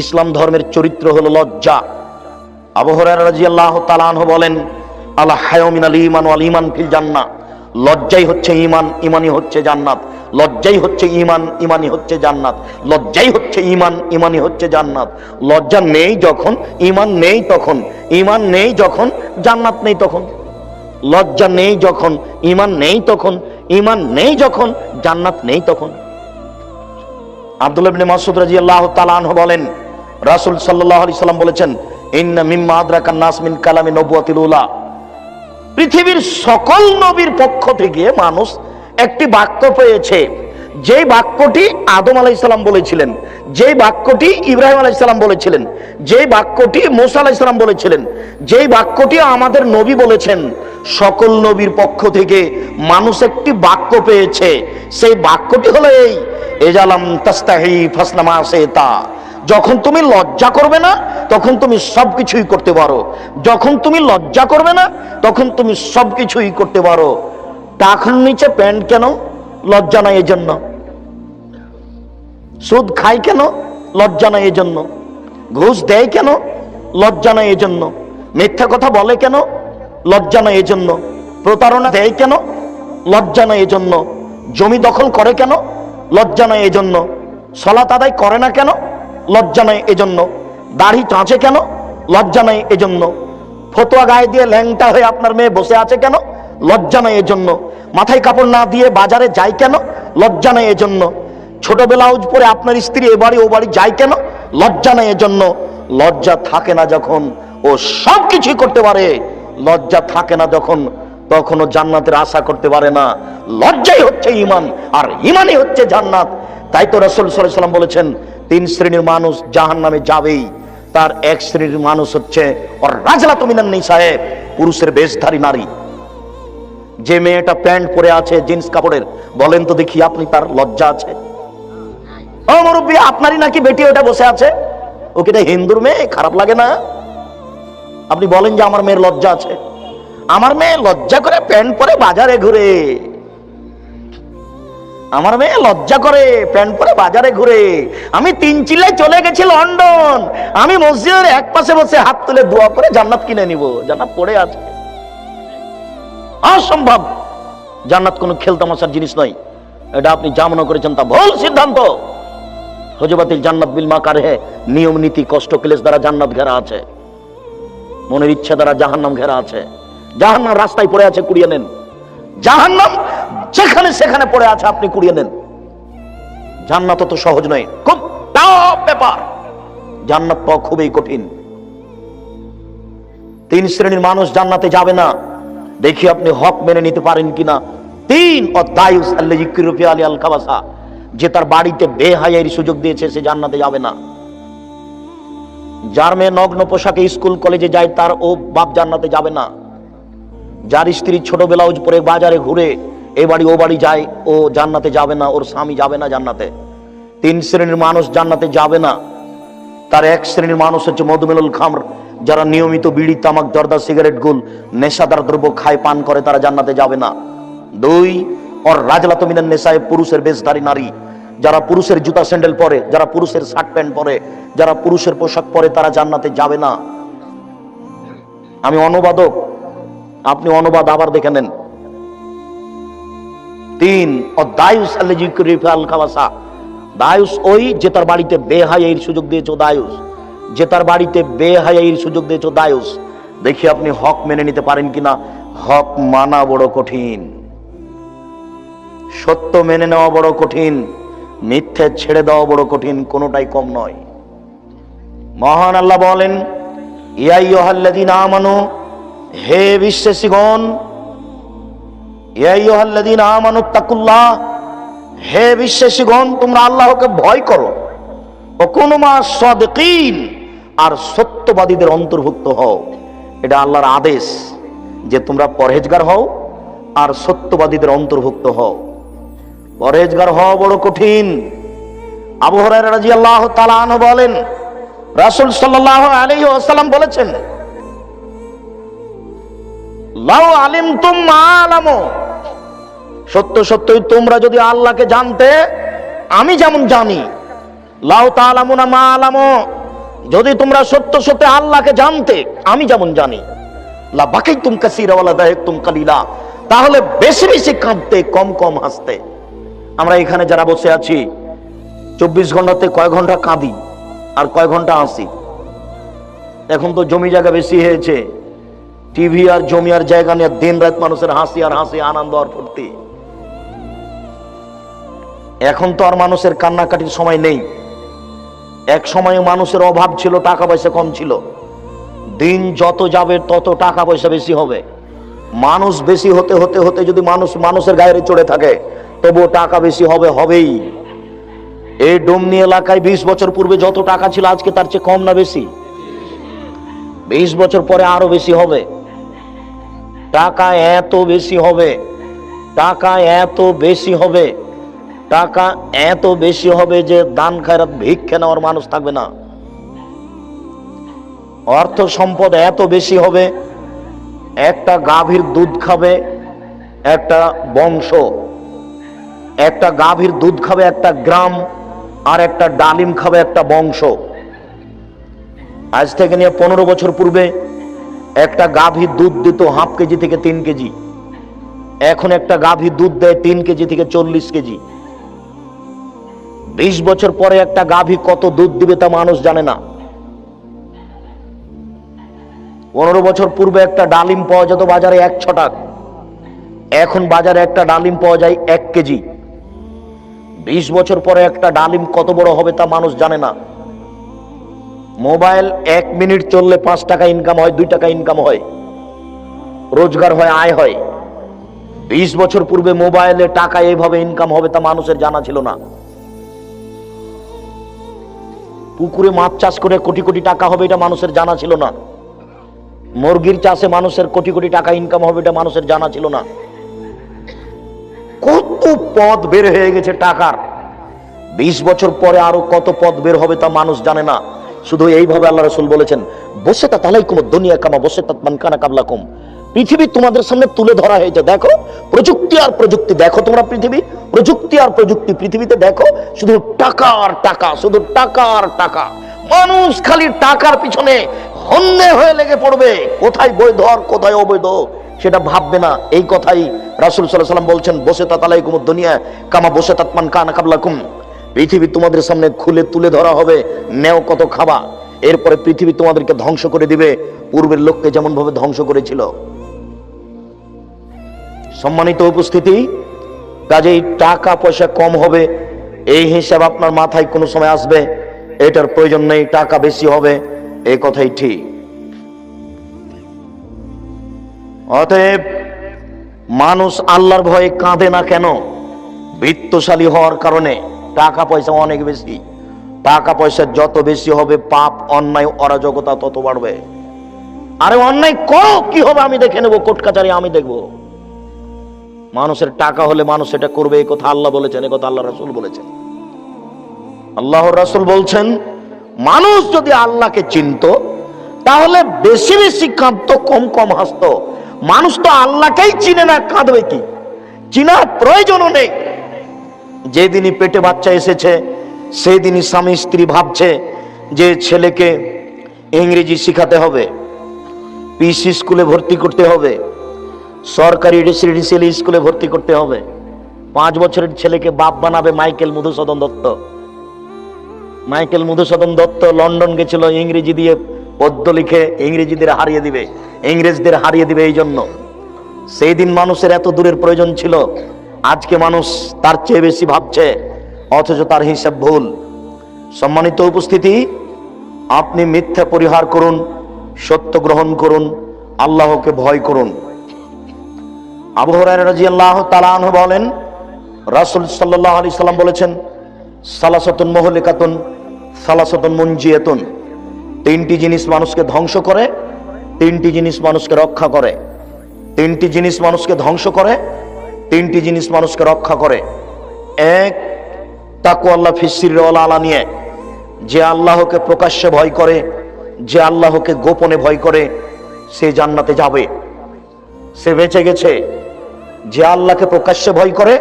ইসলাম ধর্মের চরিত্র হলো লজ্জা। আবু হুরায়রা রাদিয়াল্লাহু তাআলা আনহু বলেন, আল হায়া মিনাল ঈমান ওয়াল ঈমান ফিল জান্নাহ। লজ্জাই হচ্ছে ঈমান, ঈমানই হচ্ছে জান্নাত। লজ্জাই হচ্ছে ঈমান, ঈমানই হচ্ছে জান্নাত। লজ্জাই হচ্ছে ঈমান, ঈমানই হচ্ছে জান্নাত। লজ্জা নেই যখন, ঈমান নেই তখন। ঈমান নেই যখন, জান্নাত নেই তখন। লজ্জা নেই যখন, ঈমান নেই তখন। ঈমান নেই যখন, জান্নাত নেই তখন। আব্দুল্লাহ ইবনে মাসউদ রাদিয়াল্লাহু তাআলা আনহু বলেন, রাসূল সাল্লাল্লাহু আলাইহি সাল্লাম বলেছেন, ইন্না মিম্মা আদরাকান নাস মিন কালামি নবুওয়াতিল উলা। পৃথিবীর সকল নবীর পক্ষ থেকে মানুষ একটি বাক্য পেয়েছে, যে বাক্যটি আদম আলাইহিস সালাম বলেছিলেন, যে বাক্যটি ইব্রাহিম আলাইহিস সালাম বলেছিলেন, যে বাক্যটি মুসা আলাইহিস সালাম বলেছিলেন, যে বাক্যটি আমাদের নবী বলেছেন। সকল নবীর পক্ষ থেকে মানুষ একটি বাক্য পেয়েছে। সেই বাক্যটি হলো এই, এজালাম তাস্তাহি ফাসনা মা শিতা। যখন তুমি লজ্জা করবে না তখন তুমি সবকিছুই করতে পারো। যখন তুমি লজ্জা করবে না তখন তুমি সবকিছুই করতে পারো। টাকনুর নিচে প্যান্ট কেন? লজ্জা নাই এজন্য। সুদ খায় কেন? লজ্জা নাই এজন্য। ঘুষ দেয় কেন? লজ্জা নাই এজন্য। মিথ্যা কথা বলে কেন? লজ্জা নাই এজন্য। প্রতারণা দেয় কেন? লজ্জা নাই এজন্য। জমি দখল করে কেন? লজ্জা নাই এজন্য। সালাত আদায় করে না কেন? লজ্জা নাই এজন্য। দাড়ি চাঁচে কেন? লজ্জা নাই এজন্য। ফতোয়া গায়ে দিয়ে ল্যাংটা হয়ে আপনার মেয়ে বসে আছে কেন? লজ্জা নাই এজন্য। মাথায় কাপড় না দিয়ে বাজারে যায় কেন? লজ্জা নাই এজন্য। ছোট ব্লাউজ পরে আপনার স্ত্রী এ বাড়ি ও বাড়ি যায় কেন? লজ্জা নাই এজন্য। লজ্জা থাকে না যখন ও সব কিছুই করতে পারে। লজ্জা থাকে না যখন, তখন ও জান্নাতের আশা করতে পারে না। লজ্জাই হচ্ছে ঈমান, আর ঈমানই হচ্ছে জান্নাত। তাই তো রাসূল সাল্লাল্লাহু আলাইহি সাল্লাম বলেছেন, তিন শ্রেণীর মানুষ জাহান্নামে যাবেই। তার এক শ্রেণীর মানুষ হচ্ছে ওর রাজলাতু মিনান নিসায়ে, পুরুষের বেশধারী নারী। যে মেয়েটা প্যান্ট পরে আছে জিন্স কাপড়ের, বলেন তো দেখি আপনি তার লজ্জা আছে? ও মুরব্বী, আপনারই নাকি বেটি ওটা বসে আছে, ও কি হিন্দুর মেয়ে? খারাপ লাগে না? আপনি বলেন যে আমার মেয়ের লজ্জা আছে। আমার মেয়ে লজ্জা করে প্যান্ট পরে বাজারে ঘুরে। আমার মেয়ে লজ্জা করে প্যান্ট পরে বাজারে ঘুরে। আমি 3 চিল্লায় চলে গেছি লন্ডন, আমি মসজিদের এক পাশে বসে হাত তুলে দোয়া করে জান্নাত কিনে নিব। জান্নাত পড়ে আছে। অসম্ভব। জান্নাত কোনো খেলতামাশার জিনিস নয়। এটা আপনি যা মনে করেছেন তা ভুল সিদ্ধান্ত। হজবাতিল জান্নাত বিল মাকার হে, নিয়ম নীতি কষ্ট ক্লেশ দ্বারা জান্নাত ঘেরা আছে, মনের ইচ্ছা দ্বারা জাহান্নাম ঘেরা আছে। জাহান্নাম রাস্তায় পড়ে আছে, কুড়িয়ে নেন। জাহান্নাম যেখানে সেখানে পড়ে আছে, আপনি কুড়িয়ে নেন। জান্নাত তো সহজ নয়, খুব টাফ ব্যাপার। জান্নাত পাওয়া খুবই কঠিন। 3 শ্রেণীর মানুষ জান্নাতে যাবে না। দেখি আপনি হক মেনে নিতে পারেন কিনা। 3 অদায়ুস আল্লাযী কিরফি আলী আল কাবাসা, যে তার বাড়িতে বেহায়ার সুযোগ দিয়েছে সে জান্নাতে যাবে না। যার মেয়ে নগ্ন পোশাকে স্কুল কলেজে যায় তার ও বাপ জান্নাতে যাবে না। যার স্ত্রী ছোট ব্লাউজ পরে বাজারে ঘুরে এ বাড়ি ও বাড়ি যায়, ও জান্নাতে যাবে না, ওর স্বামী যাবে না জান্নাতে। 3 শ্রেণীর মানুষ জান্নাতে যাবে না। তার এক শ্রেণীর মানুষ হচ্ছে মধুমেলুল খামর, যারা নিয়মিত বিড়ি তামাক জর্দা সিগারেট গুল নেশাদার দ্রব্য খায় পান করে, তারা জান্নাতে যাবে না। 2 ওর রাজলাতু মিনান নিসায়ে, পুরুষের বেশধারী নারী, যারা পুরুষের জুতা স্যান্ডেল পরে, যারা পুরুষের শার্ট প্যান্ট পরে, যারা পুরুষের পোশাক পরে, তারা জান্নাতে যাবে না। আমি অনুবাদক, আপনি অনুবাদ আবার দেখে নেন। 3 অদায়ুস আল্লাযী কিরফি আল কাবাসা, দায়ুস ওই যে তার বাড়িতে বেহায়ার সুযোগ দিয়েছো। দায়ুস যে তার বাড়িতে বেহায়ার সুযোগ দিয়েছো, দায়ুস। দেখি আপনি হক মেনে নিতে পারেন কিনা। হক মানা বড় কঠিন, সত্য মেনে নেওয়া বড় কঠিন, মিথ্যে ছেড়ে দেওয়া বড় কঠিন, কোনোটাই কম নয়। মহান আল্লাহ বলেন, ইয়া আইয়ুহাল্লাযীনা আমানু, হে বিশ্বাসীগণ, ইয়া আইয়ুহাল্লাযীনা আমানুত্তাকুল্লাহ, হে বিশ্বাসীগণ তোমরা আল্লাহকে ভয় করো, ওয়া কুনু মা'আস সাদিকিন, আর সত্যবাদীদের অন্তর্ভুক্ত হও। এটা আল্লাহর আদেশ যে তোমরা পরহেজগার হও আর সত্যবাদীদের অন্তর্ভুক্ত হও। পরহেজগার হওয়া বড় কঠিন। আবু হুরায়রা রাদিয়াল্লাহু তাআলা আনহু বলেন, রাসূল সাল্লাল্লাহু আলাইহি ওয়াসাল্লাম বলেছেন, লাউ আলিমতুম মা আলামু, সত্য সত্যই তোমরা যদি আল্লাহকে জানতে আমি যেমন জানি, লাউ তাআলামুনা মা আলামু, যদি তোমরা সত্য সত্য আল্লাহকে জানতে আমি যেমন জানি, লা বাকাইতুম কাসীরা ওয়া লা দাহিকতুম কালিলা, তাহলে বেশি বেশি কাঁদতে, কম কম হাসতে। আমরা এখানে যারা বসে আছি 24 ঘন্টাতে কয় ঘন্টা কাঁদি আর কয় ঘন্টা হাসি? এখন তো জমি জায়গা বেশি হয়েছে, টিভি আর জমি আর জায়গা নিয়ে দিন রাত মানুষের হাসি আর হাসি, আনন্দ আর ফুর্তি। এখন তো আর মানুষের কান্নাকাটির সময় নেই। এক সময় মানুষের অভাব ছিল, টাকা পয়সা কম ছিল। দিন যত যাবে তত টাকা পয়সা বেশি হবে। মানুষ বেশি হতে হতে হতে যদি মানুষের গায়ে চড়ে থাকে তবুও টাকা বেশি হবে, হবেই। এই ডোমনি এলাকায় 20 বছর পূর্বে যত টাকা ছিল আজকে তার চেয়ে কম না বেশি? 20 বছর পরে আরো বেশি হবে। টাকা এত বেশি হবে, টাকা এত বেশি হবে, টাকা এত বেশি হবে যে দান খায়রাত ভিক্ষা নেওয়ার মানুষ থাকবে না। অর্থ সম্পদ এত বেশি হবে, একটা গাভীর দুধ খাবে একটা বংশ, একটা গাভীর দুধ খাবে একটা গ্রাম, আর একটা ডালিম খাবে একটা বংশ। আজ থেকে নিয়ে 15 বছর পূর্বে একটা গাভীর দুধ দিত হাফ কেজি থেকে 3 কেজি, এখন একটা গাভীর দুধ দেয় 3 কেজি থেকে 40 কেজি। 20 বছর পরে একটা গাভী কত দুধ দিবে তা মানুষ জানে না। 15 বছর পূর্বে একটা ডালিম পাওয়া যেত বাজারে 1 ছটাক, এখন বাজারে একটা ডালিম পাওয়া যায় 1 কেজি। 20 বছর পরে একটা ডালিম কত বড় হবে তা মানুষ জানে না। মোবাইল 1 মিনিট চললে 5 টাকা ইনকাম হয়, 2 টাকা ইনকাম হয়, রোজগার হয়, আয় হয়। 20 বছর পূর্বে মোবাইলে টাকা এইভাবে ইনকাম হবে তা মানুষের জানা ছিল না। পুকুরে মাছ চাষ করে কোটি কোটি টাকা হবে এটা মানুষের জানা ছিল না। মুরগির চাষে মানুষের কোটি কোটি টাকা ইনকাম হবে এটা মানুষের জানা ছিল না। কত পথ বের হয়ে গেছে টাকার। 20 বছর পরে আরো কত পথ বের হবে তা মানুষ জানে না। শুধু এইভাবে আল্লাহ রাসূল বলেছেন, বসে তা তালাইকুম দুনিয়া কামা বসে তাত মান কানা কাবলাকুম, পৃথিবী তোমাদের সামনে তুলে ধরা হয়েছে। দেখো প্রযুক্তি আর প্রযুক্তি, দেখো তোমরা পৃথিবী, প্রযুক্তি আর প্রযুক্তি, পৃথিবীতে দেখো শুধু টাকা আর টাকা, শুধু টাকা আর টাকা। মানুষ খালি টাকার পিছনে হন্যে হয়ে লেগে পড়বে, কোথায় বৈধ আর কোথায় অবৈধ সেটা ভাববে না। এই কথাই রাসূল সাল্লাল্লাহু আলাইহি ওয়াসাল্লাম বলছেন, বসে তা তালাইকুম দুনিয়া কামা বসে তাত মান কানা কাবলাকুম, পৃথিবী তোমাদের সামনে খুলে তুলে ধরা হবে, নেও কত খাবা। এরপরে পৃথিবী তোমাদেরকে ধ্বংস করে দিবে, পূর্বের লোককে যেমন ভাবে ধ্বংস করেছিল। সম্মানিত উপস্থিতি, কাজেই টাকা পয়সা কম হবে এই হিসাব আপনার মাথায় কোনো সময় আসবে এটার প্রয়োজন নেই। টাকা বেশি হবে এই কথাই ঠিক। অতএব মানুষ আল্লাহর ভয়ে কাঁদে না কেন? বিত্তশালী হওয়ার কারণে। টাকা পয়সা অনেক বেশি, টাকা পয়সা যত বেশি হবে পাপ অন্যায় অরাজকতা তত বাড়বে। আরে অন্যায় করো, কি হবে আমি দেখে নেবো, কোর্ট কাচারি আমি দেখবো। মানুষের টাকা হলে মানুষ এটা করবে, এই কথা আল্লাহ বলেছেন, এই কথা আল্লাহ রাসূল বলেছেন। আল্লাহর রাসূল বলছেন, মানুষ যদি আল্লাহকে চিনতো তাহলে বেশি বেশি কাঁদতো, কম কম হাসতো। মানুষ তো আল্লাহকেই চিনে না, কাঁদবে কি? চিনার প্রয়োজনও নেই। যেদিনই পেটে বাচ্চা এসেছে সেই দিনই স্বামী স্ত্রী ভাবছে যে ছেলেকে ইংরেজি শিখাতে হবে, পিসি স্কুলে ভর্তি করতে হবে, সরকারি রেসিডেন্সিয়াল স্কুলে ভর্তি করতে হবে। 5 বছরের ছেলেকে বাপ বানাবে Michael Madhusudan Dutta. Michael Madhusudan Dutta London গেছিল ইংরেজি দিয়ে পদ্য লিখে ইংরেজিদের হারিয়ে দিবে, ইংরেজদের হারিয়ে দিবে। এই জন্য সেই দিন মানুষের এত দূরের প্রয়োজন ছিল, আজকে মানুষ তার চেয়ে বেশি ভাবছে, অথচ তার হিসাব ভুল। সম্মানিত উপস্থিতি, আপনি মিথ্যা পরিহার করুন, সত্য গ্রহণ করুন, আল্লাহকে ভয় করুন। আবু হুরায়রা রাদিয়াল্লাহু তাআলা আনহু বলেন, রাসূল সাল্লাল্লাহু আলাইহি সাল্লাম বলেছেন, সালাসাতুন মুহলিকাতুন সালাসাতুন মুনজিয়াতুন, তিনটি জিনিস মানুষকে ধ্বংস করে, তিনটি জিনিস মানুষকে রক্ষা করে। তিনটি জিনিস মানুষকে ধ্বংস করে, তিনটি জিনিস মানুষকে রক্ষা করে। এক, তাকওয়াল্লাহ ফিস সিররি ওয়াল আলানিয়া, যে আল্লাহকে প্রকাশ্যে ভয় করে, যে আল্লাহকে গোপনে ভয় করে, সে জান্নাতে যাবে, সে বেঁচে গেছে। যে আল্লাহকে প্রকাশ্যে ভয় করে,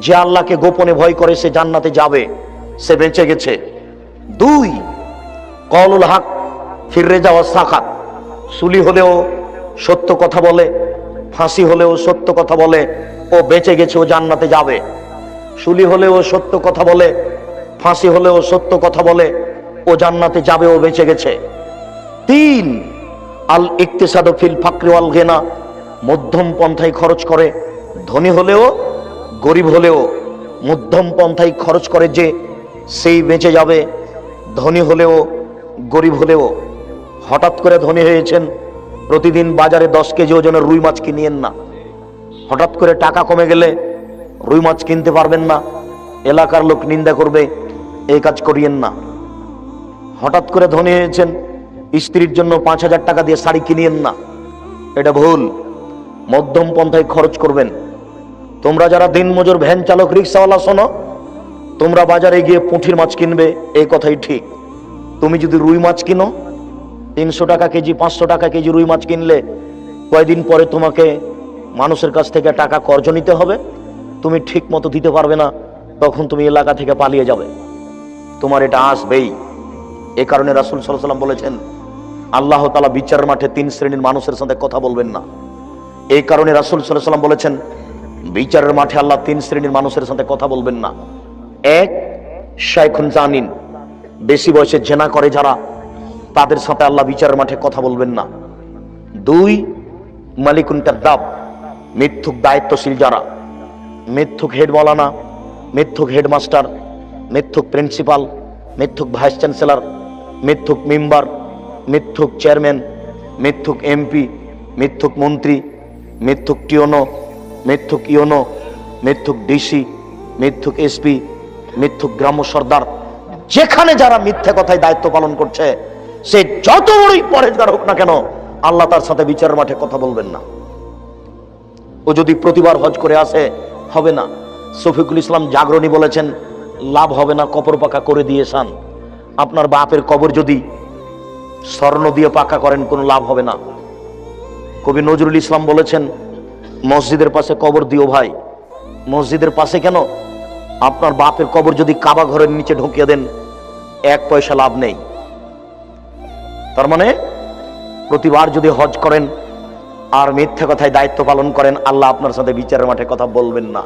যে আল্লাহকে গোপনে ভয় করে, সে জান্নাতে যাবে, সে বেঁচে গেছে। দুই, কওলুল হক ফিররে যাওয়া সাকাত, সুলি হলেও সত্য কথা বলে, ফাঁসি হলেও সত্য কথা বলে, ও বেঁচে গেছে, ও জান্নাতে যাবে। সুলি হলেও সত্য কথা বলে, ফাঁসি হলেও সত্য কথা বলে, ও জান্নাতে যাবে, ও বেঁচে গেছে। তিন, আল ইকতিসাদু ফিল ফাকরি ওয়াল গিনা, মধ্যম পন্থায় খরচ করে, ধনী হলেও গরিব হলেও মধ্যম পন্থায় খরচ করে, যে সেই বেঁচে যাবে, ধনী হলেও গরিব হলেও। হঠাৎ করে ধনী হয়েছেন, প্রতিদিন বাজারে 10 কেজি ওজনের রুই মাছ কিনিয়েন না। হঠাৎ করে টাকা কমে গেলে রুই মাছ কিনতে পারবেন না, এলাকার লোক নিন্দা করবে, এই কাজ করিয়েন না। হঠাৎ করে ধনী হয়েছেন, স্ত্রীর জন্য 5,000 টাকা দিয়ে শাড়ি কিনিয়েন না, এটা ভুল। মধ্যম পন্থায় খরচ করবেন। তোমরা যারা দিনমজুর, ভ্যান চালক, রিক্সাওয়ালা, শোনো, তোমরা বাজারে গিয়ে পুঁটির মাছ কিনবে, এই কথাই ঠিক। তুমি যদি রুই মাছ কিনো, 300 টাকা কেজি, 500 টাকা কেজি রুই মাছ কিনলে, কয়েকদিন পরে তোমাকে মানুষের কাছ থেকে টাকা কর্জ নিতে হবে, তুমি ঠিক মতো দিতে পারবে না, তখন তুমি এলাকা থেকে পালিয়ে যাবে, তোমার এটা আসবেই। এ কারণে রাসূল সাল্লাল্লাহু আলাইহি ওয়াসাল্লাম বলেছেন, আল্লাহ তাআলা বিচারের মাঠে 3 শ্রেণীর মানুষের সাথে কথা বলবেন না। এই কারণে রাসূল সাল্লাল্লাহু আলাইহি ওয়াসাল্লাম বলেছেন, বিচারের মাঠে আল্লাহ 3 শ্রেণীর মানুষের সাথে কথা বলবেন না। এক, শাইখুন জানিন, বেশি বয়সে জেনা করে যারা, তাদের সাথে আল্লাহ বিচারের মাঠে কথা বলবেন না। দুই, মালিকুন কাযযাব, মিথ্যুক দায়িত্বশীল যারা, মিথ্যুক হেড মাওলানা, মিথ্যুক হেডমাস্টার, মিথ্যুক প্রিন্সিপাল, মিথ্যুক ভাইস চ্যান্সেলর, মিথ্যুক মেম্বার, মিথ্যুক চেয়ারম্যান, মিথ্যুক এমপি, মিথ্যুক মন্ত্রী, মিথ্যুক টিওনো, মিথ্যুক ইওনো, মিথ্যুক ডিসি, মিথ্যুক এসপি, মিথ্যুক গ্রাম্য সর্দার, যেখানে যারা মিথ্যা কথায় দায়িত্ব পালন করছে, সে যত বড়ই পরেজগার হোক না কেন, আল্লাহ তার সাথে বিচারের মাঠে কথা বলবেন না। ও যদি প্রতিবার হজ করে আসে, হবে না। শফিকুল ইসলাম জাগরণী বলেছেন, লাভ হবে না, কবর পাকা করে দিয়ে সান। আপনার বাপের কবর যদি স্বর্ণ দিয়ে পাকা করেন, কোনো লাভ হবে না। কবি নজরুল ইসলাম বলেছেন, মসজিদের পাশে কবর দিও ভাই। মসজিদের পাশে কেন? আপনার বাপের কবর যদি কাবা ঘরের নিচে ঢুকিয়ে দেন, 1 পয়সা লাভ নেই। তার মানে প্রতিবার যদি হজ করেন আর মিথ্যা কথায় দায়িত্ব পালন করেন, আল্লাহ আপনার সাথে বিচারের মাঠে কথা বলবেন না।